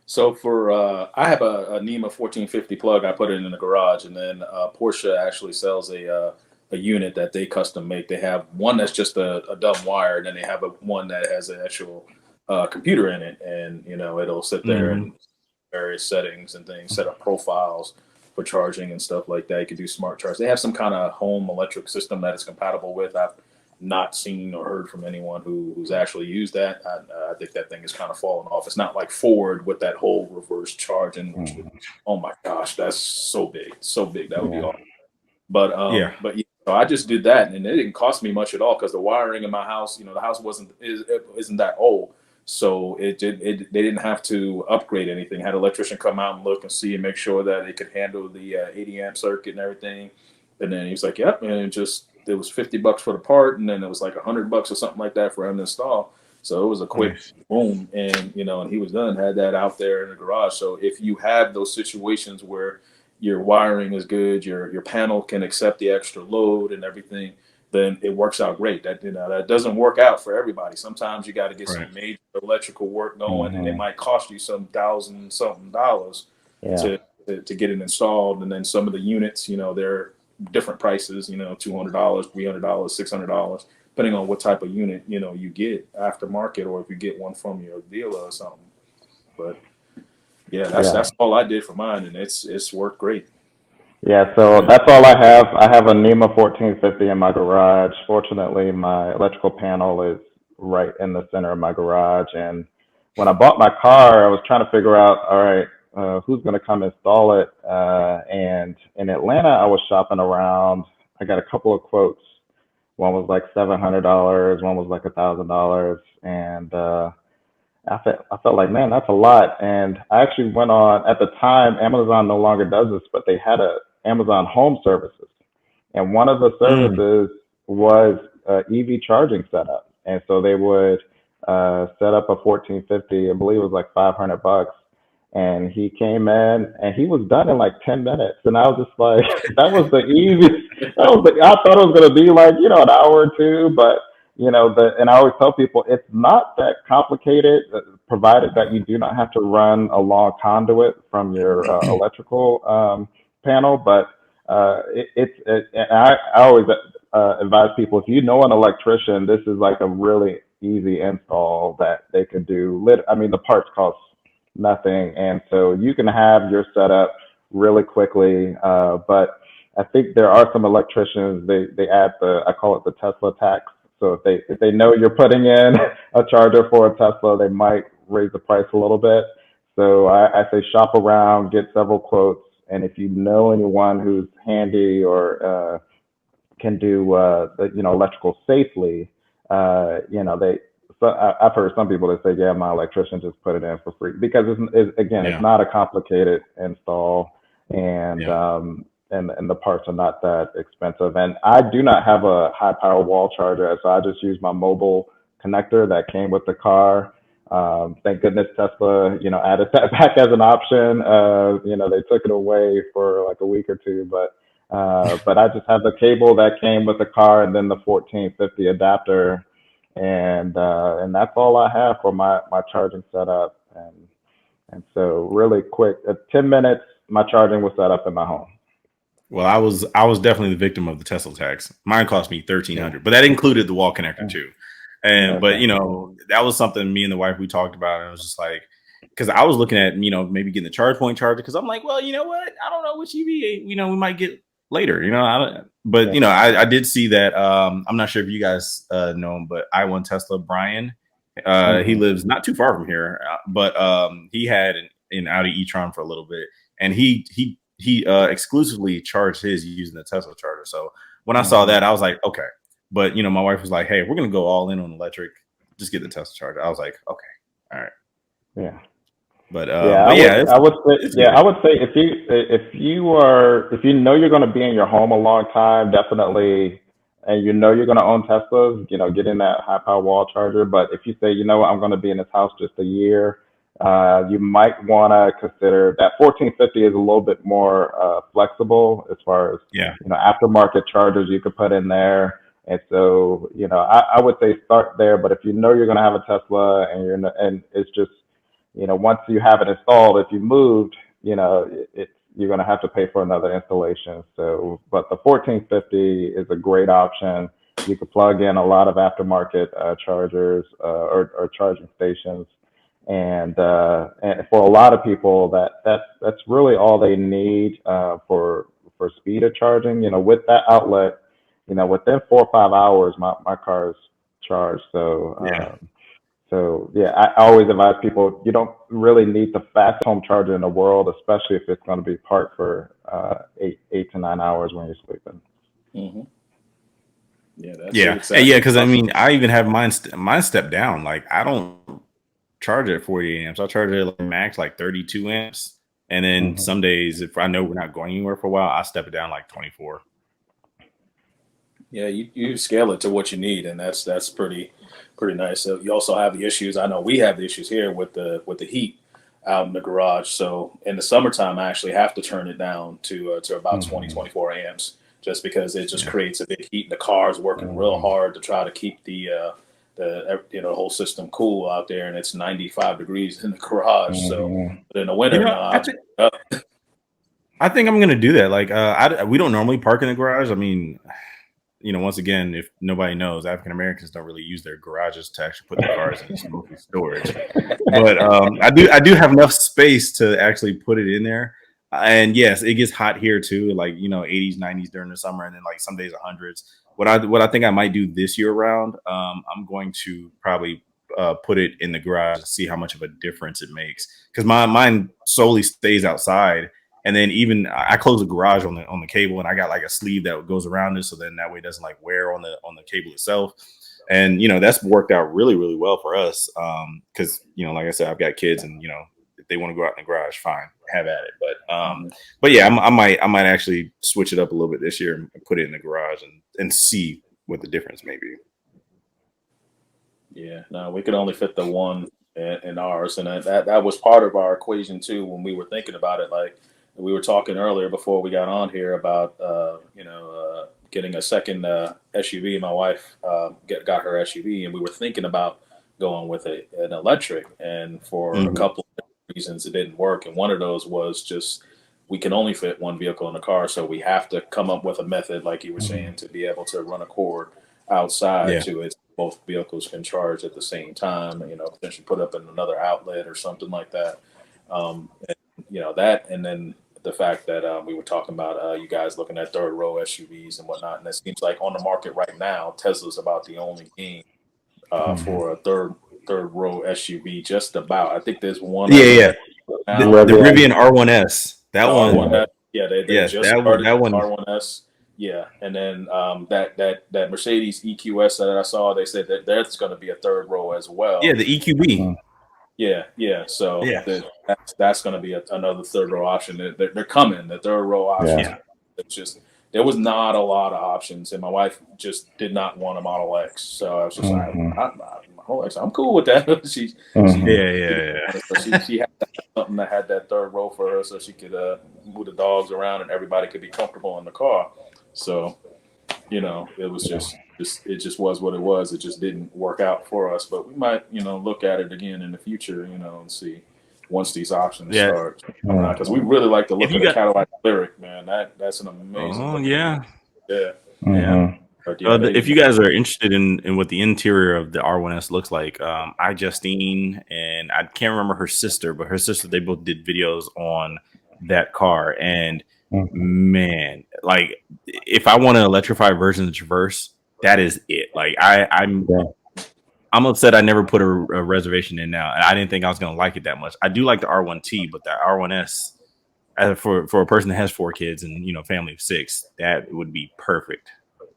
C: So for I have a NEMA 1450 plug. I put it in the garage, and then Porsche actually sells a unit that they custom make. They have one that's just a dumb wire, and then they have one that has an actual computer in it, and it'll sit there and various settings and things, set up profiles for charging and stuff like that. You could do smart charge. They have some kind of home electric system that it's compatible with. I've not seen or heard from anyone who's actually used that. I think that thing is kind of fallen off. It's not like Ford with that whole reverse charging, which would, oh my gosh, that's so big. That would be awesome. But yeah, so I just did that, and it didn't cost me much at all because the wiring in my house, the house isn't that old, so they didn't have to upgrade anything. Had an electrician come out and look and see and make sure that it could handle the 80 amp circuit and everything. And then he was like, "Yep," and it was $50 for the part, and then it was like $100 or something like that for him to install. So it was a quick boom, and and he was done. Had that out there in the garage. So if you have those situations where your wiring is good, your panel can accept the extra load and everything, then it works out great. That doesn't work out for everybody. Sometimes you got to get some major electrical work going, and it might cost you some $1,000-something to get it installed. And then some of the units, they're different prices, $200, $300, $600, depending on what type of unit you get aftermarket, or if you get one from your dealer or something. But yeah, that's all I did for mine, and it's worked great.
B: Yeah, so that's all I have. I have a NEMA 1450 in my garage. Fortunately, my electrical panel is right in the center of my garage. And when I bought my car, I was trying to figure out, all right, who's going to come install it? And in Atlanta, I was shopping around. I got a couple of quotes. One was like $700, one was like $1,000, and I felt like, man, that's a lot. And I actually went on, at the time, Amazon no longer does this, but they had a Amazon Home Services. And one of the services was EV charging setup. And so they would set up a 1450, I believe it was like $500. And he came in and he was done in like 10 minutes. And I was just like, that was the easiest. I thought it was going to be like, an hour or two, but and I always tell people it's not that complicated, provided that you do not have to run a long conduit from your electrical panel. But I always advise people, if you know an electrician, this is like a really easy install that they could do. The parts cost nothing, and so you can have your setup really quickly. But I think there are some electricians, they add I call it the Tesla tax. So if they know you're putting in a charger for a Tesla, they might raise the price a little bit. So I say shop around, get several quotes, and if you know anyone who's handy or can do electrical safely, I've heard some people that say, yeah, my electrician just put it in for free, because it's not a complicated install, and the parts are not that expensive. And I do not have a high power wall charger, so I just use my mobile connector that came with the car. Thank goodness Tesla, added that back as an option. They took it away for like a week or two, but I just have the cable that came with the car, and then the 1450 adapter, and that's all I have for my charging setup. And so really quick, 10 minutes, my charging was set up in my home.
A: Well, I was definitely the victim of the Tesla tax. Mine cost me $1,300, but that included the wall connector too. And but that was something me and the wife we talked about, and it was just like, because I was looking at maybe getting the charge point charger, because I'm like, well, you know what, I don't know which EV we might get later. I did see that. I'm not sure if you guys know him, but I1 Tesla Brian, he lives not too far from here, but he had an Audi e-tron for a little bit, and he exclusively charged his using the Tesla charger. So when I saw that, I was like, okay. But my wife was like, hey, we're gonna go all in on electric, just get the Tesla charger. I was like, okay, all right.
B: Yeah.
A: But
B: I would say if you know you're going to be in your home a long time, definitely, and you're going to own Teslas, get in that high power wall charger. But if you say, I'm going to be in this house just a year, you might want to consider that 1450 is a little bit more flexible as far as aftermarket chargers you could put in there. And so I would say start there. But if you're going to have a Tesla and it's just once you have it installed, if you moved, you're going to have to pay for another installation. So, but the 1450 is a great option. You could plug in a lot of aftermarket chargers or charging stations, And for a lot of people, that's really all they need for speed of charging. With that outlet, within 4 or 5 hours, my car is charged. So yeah, I always advise people you don't really need the fastest home charger in the world, especially if it's going to be parked for 8 to 9 hours when you're sleeping.
C: Mm-hmm. Yeah, that's
A: Yeah,
C: exactly.
A: yeah. Because I mean, I even have mine step down. Like I don't charge it at 40 amps. I charge it like max like 32 amps, and then some days if I know we're not going anywhere for a while, I step it down like 24.
C: Yeah, you scale it to what you need, and that's pretty nice. So you also have the issues. I know we have the issues here with the heat out in the garage. So in the summertime, I actually have to turn it down to about 24 amps, just because it just creates a big heat. And the car's working real hard to try to keep the whole system cool out there, and it's 95 degrees in the garage. So but in the winter,
A: I think I'm gonna do that. Like we don't normally park in the garage. I mean, once again, if nobody knows, African Americans don't really use their garages to actually put their cars in smoky storage. But I do have enough space to actually put it in there. And yes, it gets hot here too, like 80s, 90s during the summer, and then like some days 100s. What I think I might do this year round, I'm going to probably put it in the garage and see how much of a difference it makes, because mine solely stays outside. And then even I close the garage on the cable, and I got like a sleeve that goes around it, so then that way it doesn't like wear on the cable itself. And that's worked out really, really well for us, because like I said, I've got kids, and if they want to go out in the garage, fine, have at it. But yeah, I might actually switch it up a little bit this year and put it in the garage and see what the difference may be.
C: Yeah, no, we could only fit the one in ours, and that was part of our equation too when we were thinking about it. Like we were talking earlier before we got on here about getting a second SUV. My wife got her SUV, and we were thinking about going with an electric, and for a couple of reasons it didn't work. And one of those was just we can only fit one vehicle in the car, so we have to come up with a method, like you were saying, to be able to run a cord outside to it. Both vehicles can charge at the same time, potentially put up in another outlet or something like that. That, and then the fact that we were talking about you guys looking at third row SUVs and whatnot, and it seems like on the market right now, Tesla's about the only game for a third row SUV. Just about, I think there's one.
A: The Rivian R1S. That one.
C: They just started that one. R1S. Yeah, and then that Mercedes EQS that I saw, they said that that's going to be a third row as well.
A: Yeah, the EQB.
C: Yeah. So that's going to be another third row option. They're coming. The third row option. Yeah. It's just there was not a lot of options, and my wife just did not want a Model X. So I was just like, Model X, I'm cool with that. She had something that had that third row for her, so she could move the dogs around and everybody could be comfortable in the car. So, it was it just was what it was. It just didn't work out for us, but we might, look at it again in the future, and see once these options start coming out, because we really like the look of the Cadillac Lyric, man. That's an amazing.
A: Oh yeah. If you guys are interested in what the interior of the R1S looks like, Justine and I can't remember her sister, but her sister, they both did videos on that car, and man, like if I want an electrified version of Traverse, that is it. Like I'm upset I never put a reservation in now, and I didn't think I was gonna like it that much. I do like the R1T, but the R1S, for a person that has 4 kids and family of 6, that would be perfect.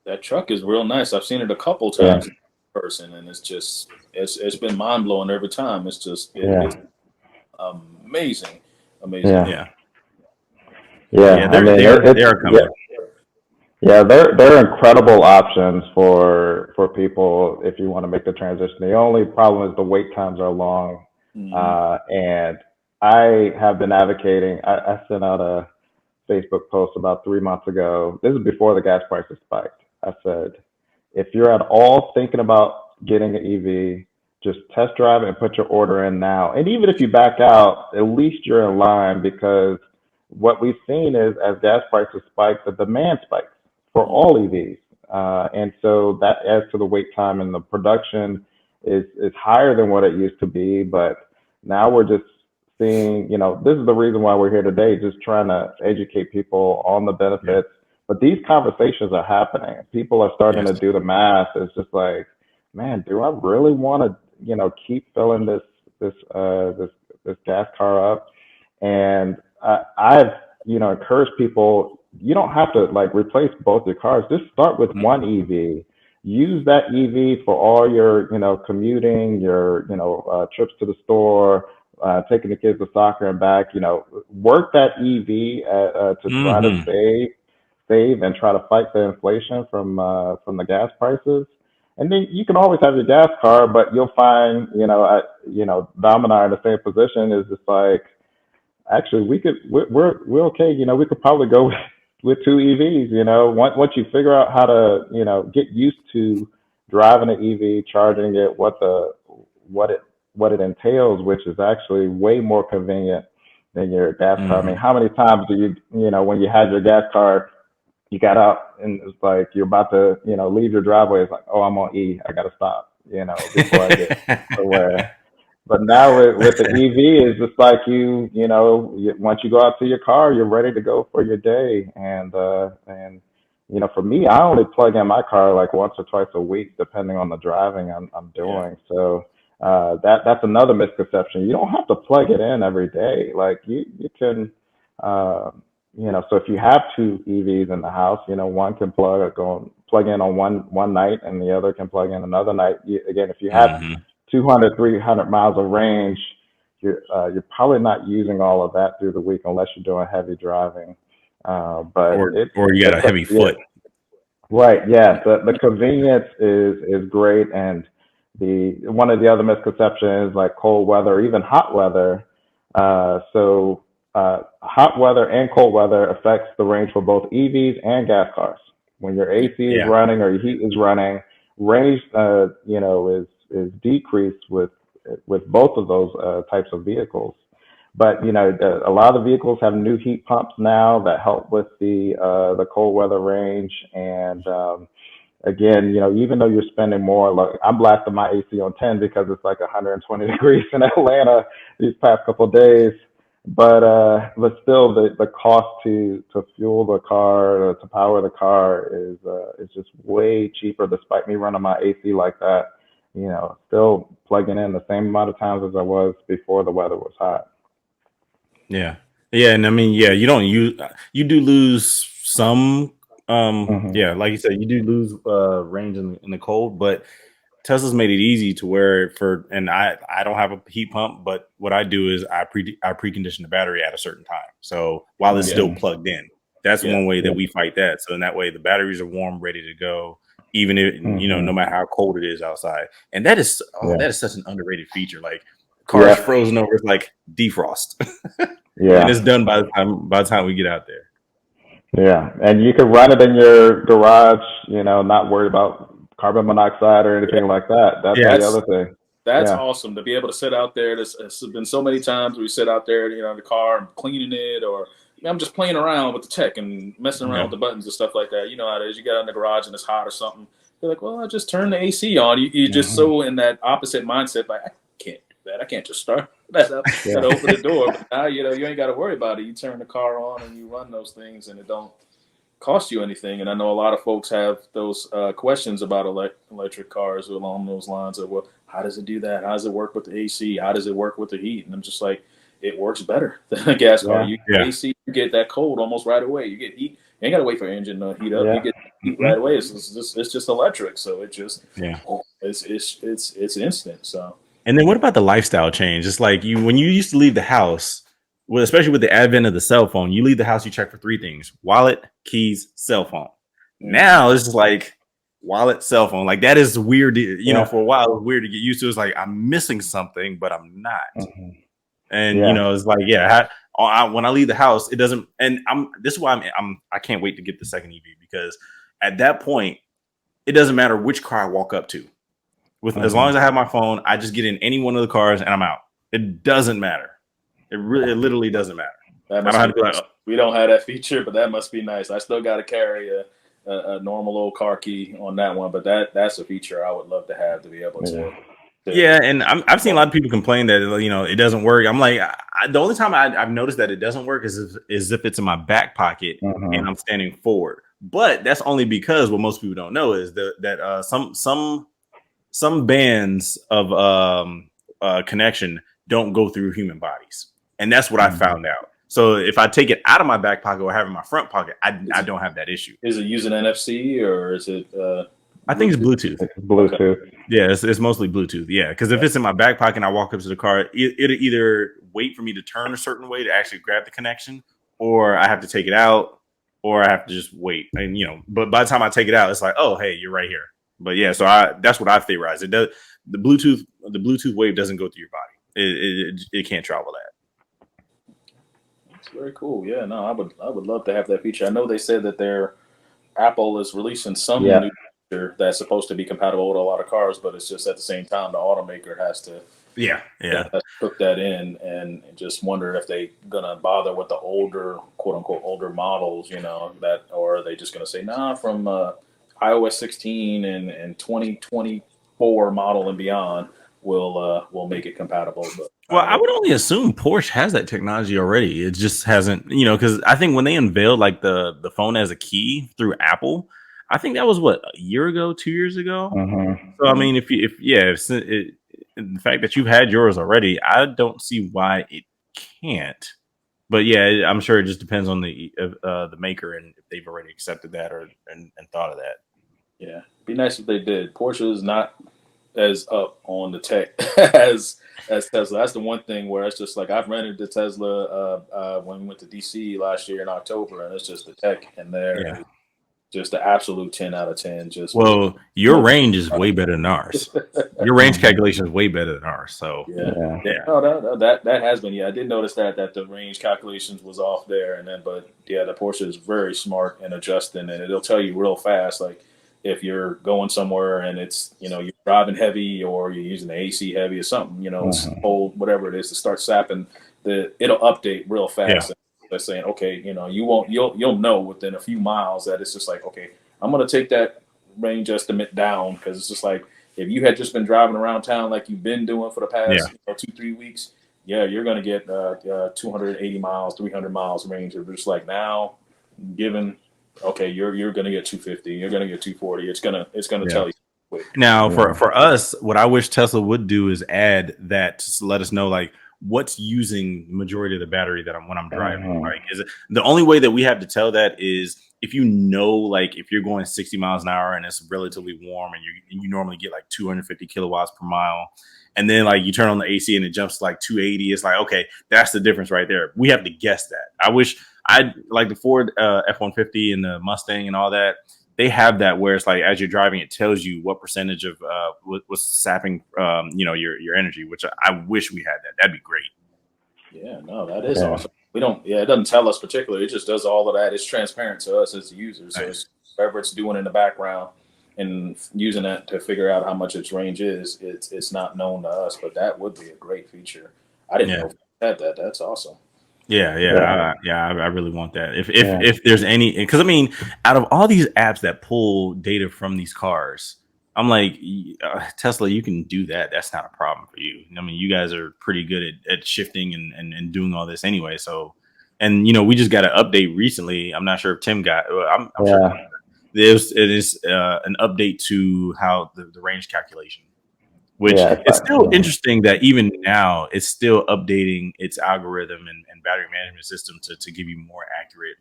C: That truck is real nice. I've seen it a couple times in person, and it's been mind blowing every time. It's just it's amazing.
B: They're coming. Yeah, they're incredible options for people if you want to make the transition. The only problem is the wait times are long, and I have been advocating. I sent out a Facebook post about 3 months ago. This is before the gas prices spiked. I said, if you're at all thinking about getting an EV, just test drive it and put your order in now. And even if you back out, at least you're in line, because what we've seen is as gas prices spike, the demand spikes for all EVs. And so that adds to the wait time, and the production is higher than what it used to be. But Now we're just seeing, this is the reason why we're here today, just trying to educate people on the
A: Yeah.
B: benefits. But these conversations are happening. People are starting to
A: Yes.
B: do the math. It's just like, man, do I really want to, keep filling this gas car up? And I've, encouraged people, you don't have to like replace both your cars. Just start with one EV. Use that EV for all your, commuting, your, trips to the store, taking the kids to soccer and back. Work that EV to try to
A: Mm-hmm.
B: save and try to fight the inflation from the gas prices. And then you can always have your gas car, but you'll find, Dom and I are in the same position. Is just like, actually, we're okay. We could probably go with two EVs. Once you figure out how to, get used to driving an EV, charging it, what it entails, which is actually way more convenient than your gas car. I mean,
A: Mm-hmm.
B: how many times do when you had your gas car, you got out and it's like you're about to, leave your driveway. It's like, oh, I'm on E. I got to stop, before I get somewhere. But now with the EV, it's just like once you go out to your car, you're ready to go for your day. And for me, I only plug in my car like once or twice a week, depending on the driving I'm
A: Yeah.
B: doing. So that's another misconception. You don't have to plug it in every day. Like you can, uh, so if you have two EVs in the house, one can plug in on one night, and the other can plug in another night. Again, if you have
A: Mm-hmm.
B: 200, 300 miles of range, you're probably not using all of that through the week unless you're doing heavy driving. But
A: Or you got a heavy
B: yeah,
A: foot.
B: right, yeah. The convenience is great, and the one of the other misconceptions like cold weather, or even hot weather. Hot weather and cold weather affects the range for both EVs and gas cars. When your AC is
A: Yeah.
B: running or your heat is running, range is decreased with both of those types of vehicles. But a lot of vehicles have new heat pumps now that help with the cold weather range. And again, even though you're spending more, like I'm blasting my AC on 10 because it's like 120 degrees in Atlanta these past couple of days. But still, the cost to fuel the car, to power the car is just way cheaper. Despite me running my AC like that, still plugging in the same amount of times as I was before the weather was hot.
A: Yeah. Yeah. And I mean, yeah, you do lose some.
B: Hmm.
A: Yeah, like you said, you do lose range in the cold, but Tesla's made it easy to where and I don't have a heat pump, but what I do is I precondition the battery at a certain time. So while it's still
B: Hmm.
A: plugged in, that's
C: Yeah.
A: one way that
B: Yeah.
A: we fight that. So in that way, the batteries are warm, ready to go, even if no
B: Hmm.
A: matter how cold it is outside. And
B: Yeah.
A: that is such an underrated feature. Like cars
B: Yeah.
A: frozen over, it's like defrost, and it's
B: Yeah.
A: done by the time we get out there.
B: Yeah. And you can run it in your garage, not worried about carbon monoxide or
C: Yeah.
B: anything like that. That's
A: Yeah.
B: the
C: That's
B: other thing.
C: that's
B: Yeah.
C: awesome to be able to sit out there. There's been so many times we sit out there, in the car and cleaning it, or I'm just playing around with the tech and messing around
A: Yeah.
C: with the buttons and stuff like that. You know how it is. You get out in the garage and it's hot or something. You're like, well, I just turn the AC on. You're just
B: Hmm.
C: so in that opposite mindset. Like, I can't do that. I can't just start that up. Got
B: Yeah.
C: to open the door. But now, you ain't got to worry about it. You turn the car on and you run those things, and it don't cost you anything. And I know a lot of folks have those questions about electric cars along those lines of, well, how does it do that? How does it work with the AC? How does it work with the heat? And I'm just like, it works better than a gas car.
B: Yeah.
C: You get
A: Yeah.
C: AC, you get that cold almost right away. You get heat. You ain't got to wait for your engine to heat up. You
B: Yeah.
C: get heat
A: Mhm.
C: right away. It's just electric. So
A: Yeah.
C: it's instant. So
A: And then what about the lifestyle change? It's like when you used to leave the house, well, especially with the advent of the cell phone, you leave the house, you check for three things: wallet, keys, cell phone. Now it's just like wallet, cell phone. Like that is weird.
B: Yeah.
A: For a while it was weird to get used to. It's like I'm missing something, but I'm not.
B: Hmm.
A: And
B: Yeah.
A: it's like, yeah, when I leave the house, it doesn't. And this is why I can't wait to get the second EV, because at that point, it doesn't matter which car I walk up to. As long
B: Hmm.
A: as I have my phone, I just get in any one of the cars and I'm out. It doesn't matter. It literally doesn't matter.
C: that
A: I don't
C: must
A: have
C: be
A: to be like,
C: nice. We don't have that feature, but that must be nice. I still got to carry a normal old car key on that one, but that's a feature I would love to have, to be able
B: Yeah.
C: to
A: Yeah, and I've seen a lot of people complain that it doesn't work. I'm like, the only time I've noticed that it doesn't work is if it's in my back pocket and I'm standing forward. But that's only because what most people don't know is that some bands of connection don't go through human bodies, and that's what I found out. So if I take it out of my back pocket or have it in my front pocket, I don't have that issue.
C: Is it using NFC or is it?
A: I think it's Bluetooth.
B: It's Bluetooth.
C: Okay.
A: Yeah, it's mostly Bluetooth. Yeah, because if it's in my back pocket and I walk up to the car, it'll either wait for me to turn a certain way to actually grab the connection, or I have to take it out, or I have to just wait. And but by the time I take it out, it's like, oh, hey, you're right here. But yeah, so that's what I theorize. It does. The Bluetooth wave doesn't go through your body. It can't travel that.
C: It's very cool. Yeah, no, I would love to have that feature. I know they said that Apple is releasing some new feature that's supposed to be compatible with a lot of cars, but it's just at the same time the automaker has to put that in, and just wonder if they gonna bother with the older, quote unquote, older models, or are they just gonna say, nah, from iOS 16 and 2024 model and beyond, we'll make it compatible. But
A: well, I would only assume Porsche has that technology already. It just hasn't, because I think when they unveiled like the phone as a key through Apple, I think that was what, a year ago, 2 years ago. So I mean, if the fact that you've had yours already, I don't see why it can't. But yeah, I'm sure it just depends on the maker and if they've already accepted that and thought of that.
C: Yeah, be nice if they did. Porsche is not as up on the tech as Tesla. That's the one thing where it's just like I've rented the Tesla when we went to DC last year in October, and it's just the tech in there, just the absolute 10 out of 10.
A: Your range is way better than ours. Your range calculation is way better than ours. So
C: yeah. No, that has been. Yeah, I did notice that the range calculations was off there, but yeah, the Porsche is very smart in adjusting, and it'll tell you real fast, like if you're going somewhere and it's you're driving heavy or you're using the AC heavy or something, it's cold, whatever it is, to start sapping, it'll update real fast. They're saying, okay, you'll know within a few miles that it's just like, okay, I'm gonna take that range estimate down, because it's just like if you had just been driving around town like you've been doing for the past 2-3 weeks, you're gonna get 280 miles, 300 miles range. Of just like now, given. Okay, you're gonna get 250. You're gonna get 240. It's gonna tell you. Quick.
A: Now, for us, what I wish Tesla would do is add that to let us know like what's using the majority of the battery when I'm driving. Like, is it the only way that we have to tell that is if like if you're going 60 miles an hour and it's relatively warm and you normally get like 250 kilowatts per mile. And then like you turn on the AC and it jumps to like 280. It's like, okay, that's the difference right there. We have to guess that. I wish I'd like the Ford F-150 and the Mustang and all that. They have that where it's like as you're driving, it tells you what percentage of what's sapping, your energy. Which I wish we had that. That'd be great.
C: Yeah, no, that is awesome. We don't. Yeah, it doesn't tell us particularly. It just does all of that. It's transparent to us as the users. So it's whatever it's doing in the background and using that to figure out how much its range is. It's not known to us, but that would be a great feature. I didn't know if it had that. That's awesome.
A: I really want that. If there's any, because I mean, out of all these apps that pull data from these cars, I'm like, Tesla, you can do that. That's not a problem for you. I mean, you guys are pretty good at shifting and doing all this anyway. So, and we just got an update recently. I'm not sure if Tim got. I'm sure it is an update to how the range calculation. Which it's still interesting that even now it's still updating its algorithm and battery management system to give you more accurate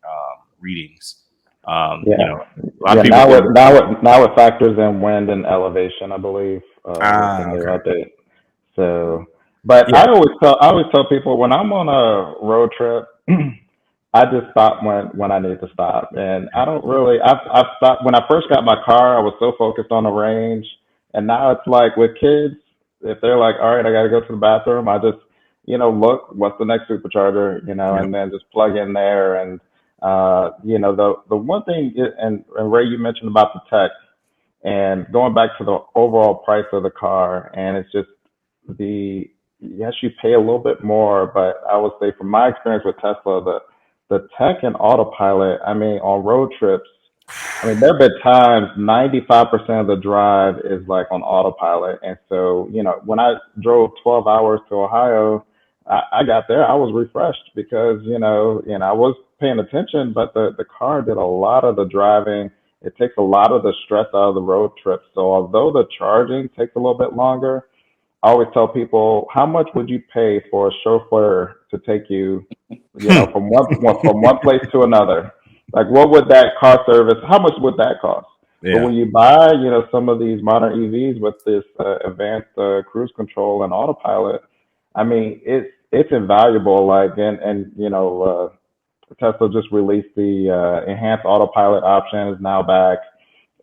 A: readings.
B: Now it factors in wind and elevation, I believe. Update. So, but I always tell people when I'm on a road trip, I just stop when I need to stop, and I don't really. I've stopped when I first got my car. I was so focused on the range. And now it's like with kids, if they're like, all right, I got to go to the bathroom, I just, look, what's the next supercharger, and then just plug in there. And, the one thing, and Ray, you mentioned about the tech and going back to the overall price of the car. And it's just yes, you pay a little bit more, but I would say from my experience with Tesla, the tech and autopilot, I mean, on road trips, I mean, there have been times 95% of the drive is like on autopilot. And so, when I drove 12 hours to Ohio, I got there, I was refreshed because, I was paying attention, but the car did a lot of the driving. It takes a lot of the stress out of the road trip. So although the charging takes a little bit longer, I always tell people, how much would you pay for a chauffeur to take you, from one place to another? Like, what would that car service? How much would that cost? But
A: Yeah.
B: when you buy, some of these modern EVs with this advanced cruise control and autopilot, I mean, it's invaluable. Like, and Tesla just released the enhanced autopilot option is now back,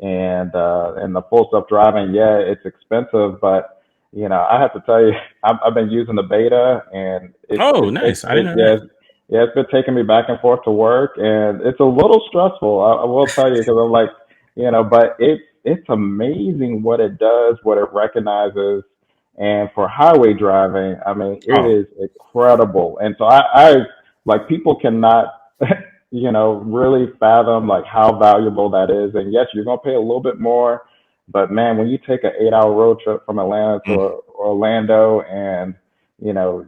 B: and the full self driving. Yeah, it's expensive, but I have to tell you, I've been using the beta, and
A: Oh, nice. I didn't know that.
B: yeah, it's been taking me back and forth to work, and it's a little stressful. I will tell you because I'm like, but it's amazing what it does, what it recognizes, and for highway driving, I mean, it
A: Oh,
B: is incredible. And so I like people cannot, really fathom like how valuable that is. And yes, you're gonna pay a little bit more, but man, when you take an 8 hour road trip from Atlanta to
A: mm.
B: Orlando, and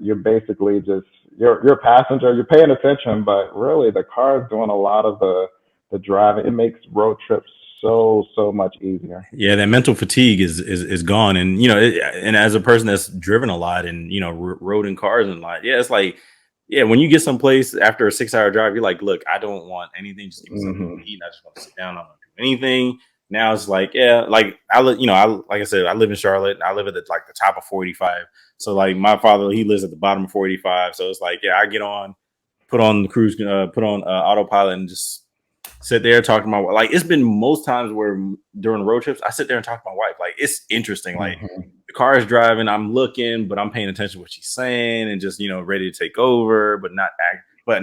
B: you're basically just you're a passenger, you're paying attention, but really the car is doing a lot of the driving. It makes road trips so much easier.
A: Yeah, that mental fatigue is gone, and and as a person that's driven a lot and rode in cars and a lot, yeah, it's like, yeah, when you get someplace after a 6 hour drive, you're like, look, I don't want anything, just give me something
B: Hmm.
A: to eat. I just want to sit down. I don't want to do anything. Now it's like, yeah, like like I said, I live in Charlotte. I live at the top of 485. So like my father, he lives at the bottom of 485. So it's like, yeah, I get on, put on the cruise, put on autopilot, and just sit there talking to my wife. Like it's been most times where during road trips, I sit there and talk to my wife. Like it's interesting. Like
B: Hmm.
A: the car is driving, I'm looking, but I'm paying attention to what she's saying and just ready to take over, but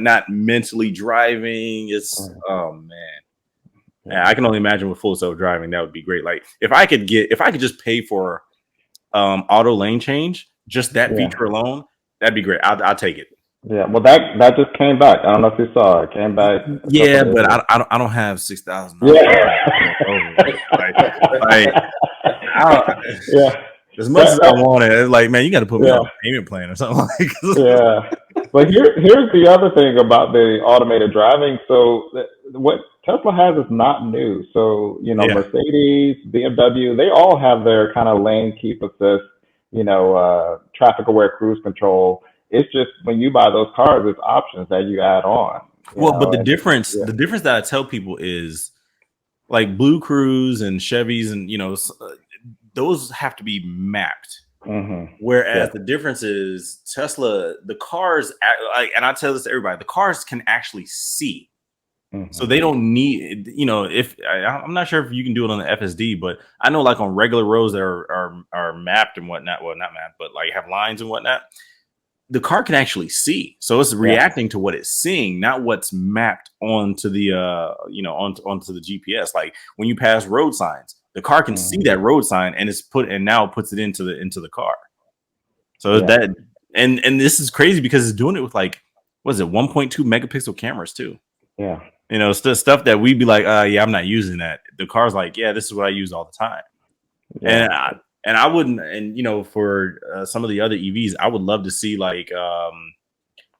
A: not mentally driving. It's oh man. Yeah,
B: Yeah.
A: I can only imagine with full self driving, that would be great. Like if I could just pay for auto lane change, just that
B: Yeah.
A: feature alone, that'd be great. I'll take it.
B: Yeah. Well, that just came back. I don't know if you saw it. It came back a couple
A: Yeah,
B: of days
A: but
B: ago.
A: I don't have $6,000
B: Yeah.
A: over. Like I don't,
B: Yeah.
A: as much as
B: That,
A: I
B: that,
A: want it, it's like, man, you got to put me on
B: yeah.
A: a payment plan or something like.
B: Yeah. But here's the other thing about the automated driving. So what Tesla has is not new. So,
A: Yeah.
B: Mercedes, BMW, they all have their kind of lane keep assist, traffic aware cruise control. It's just when you buy those cars, it's options that you add on,
A: Well, but
B: and yeah.
A: the difference that I tell people is like Blue Cruise and Chevys, and those have to be mapped.
B: Hmm.
A: Whereas
B: Yeah.
A: the difference is Tesla, the cars, and I tell this to everybody, the cars can actually see. So
B: Hmm.
A: they don't need, if I'm not sure if you can do it on the FSD, but I know like on regular roads that are mapped and whatnot. Well, not mapped, but like have lines and whatnot. The car can actually see, so it's
B: Yeah.
A: reacting to what it's seeing, not what's mapped onto the onto the GPS. Like when you pass road signs, the car can see
B: Hmm.
A: that road sign and now puts it into the car. So
B: Yeah.
A: that and this is crazy because it's doing it with like, what is it, 1.2 megapixel cameras too.
B: Yeah.
A: Stuff that we'd be like, yeah, I'm not using that. The car's like, yeah, this is what I use all the time.
B: Yeah.
A: And I wouldn't, and for some of the other EVs, I would love to see like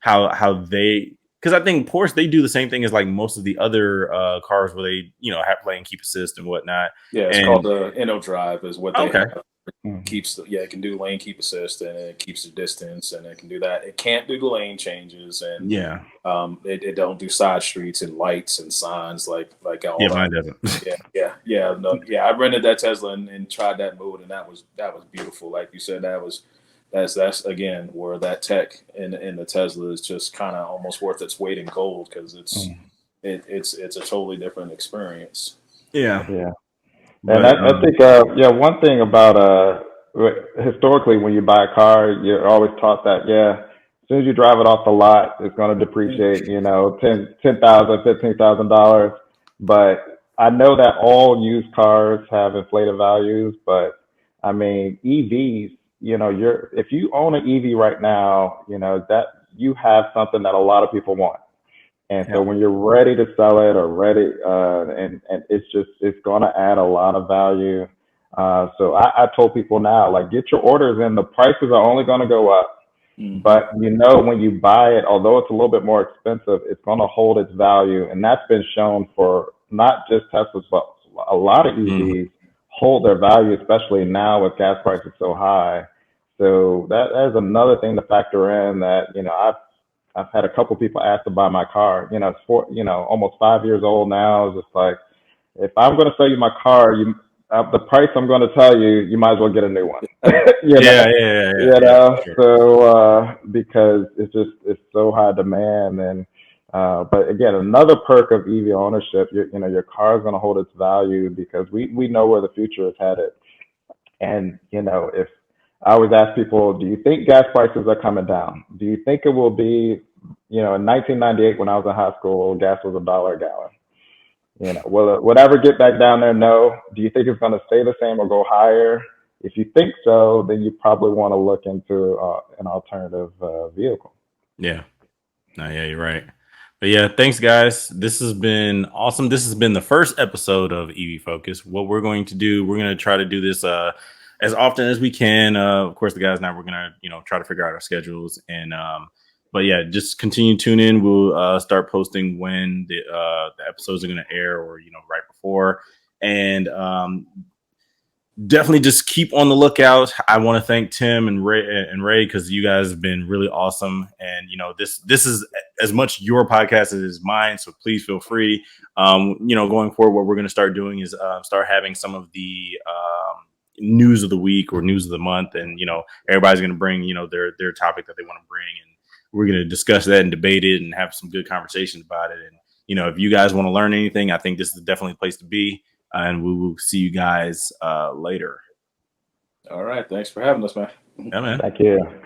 A: how they, because I think Porsche, they do the same thing as like most of the other cars where they have lane keep assist and whatnot.
C: Yeah, it's called
A: And
C: the InnoDrive is what they
A: okay,
C: have.
B: Hmm.
C: It can do lane keep assist, and it keeps the distance, and it can do that. It can't do the lane changes, and
A: yeah,
C: it don't do side streets and lights and signs like all
A: yeah,
C: that.
A: mine doesn't.
C: I rented that Tesla and tried that mode, and that was beautiful. Like you said, that's again where that tech in the Tesla is just kind of almost worth its weight in gold, because it's a totally different experience.
A: Yeah,
B: Yeah. And
A: but
B: I think, one thing about historically, when you buy a car, you're always taught that, yeah, as soon as you drive it off the lot, it's going to depreciate, $10,000, $15,000. But I know that all used cars have inflated values, but I mean, EVs, if you own an EV right now, that you have something that a lot of people want. And so when you're ready to sell it or ready, and it's going to add a lot of value. So I told people now, like, get your orders in. The prices are only going to go up. But when you buy it, although it's a little bit more expensive, it's going to hold its value. And that's been shown for not just Teslas, but a lot of EVs hold their value, especially now with gas prices so high. So that is another thing to factor in that, I've had a couple people ask to buy my car. It's almost 5 years old now. It's just like, if I'm going to sell you my car, the price I'm going to tell you, you might as well get a new one.
A: Sure.
B: So because it's so high demand, and but again, another perk of EV ownership, your car is going to hold its value because we know where the future is headed. And if I always ask people, do you think gas prices are coming down? Do you think it will be, in 1998 when I was in high school, gas was $1 a gallon? Will it ever get back down there? No. Do you think it's going to stay the same or go higher? If you think so, then you probably want to look into an alternative vehicle.
A: Yeah. No, yeah, you're right. But yeah, thanks, guys. This has been awesome. This has been the first episode of EV Focus. What we're going to do, we're going to try to do this as often as we can. Of course, the guys and I, we're going to, try to figure out our schedules. And but yeah, just continue to tune in. We'll start posting when the episodes are going to air, or right before. And definitely just keep on the lookout. I want to thank Tim and Rae because you guys have been really awesome. And this is as much your podcast as it is mine. So please feel free. Going forward, what we're going to start doing is start having some of the news of the week or news of the month, and everybody's going to bring their topic that they want to bring, and we're going to discuss that and debate it and have some good conversations about it. And if you guys want to learn anything, I think this is definitely a place to be. And we will see you guys later.
C: All right. Thanks for having us, man.
A: Yeah, man.
B: Thank you.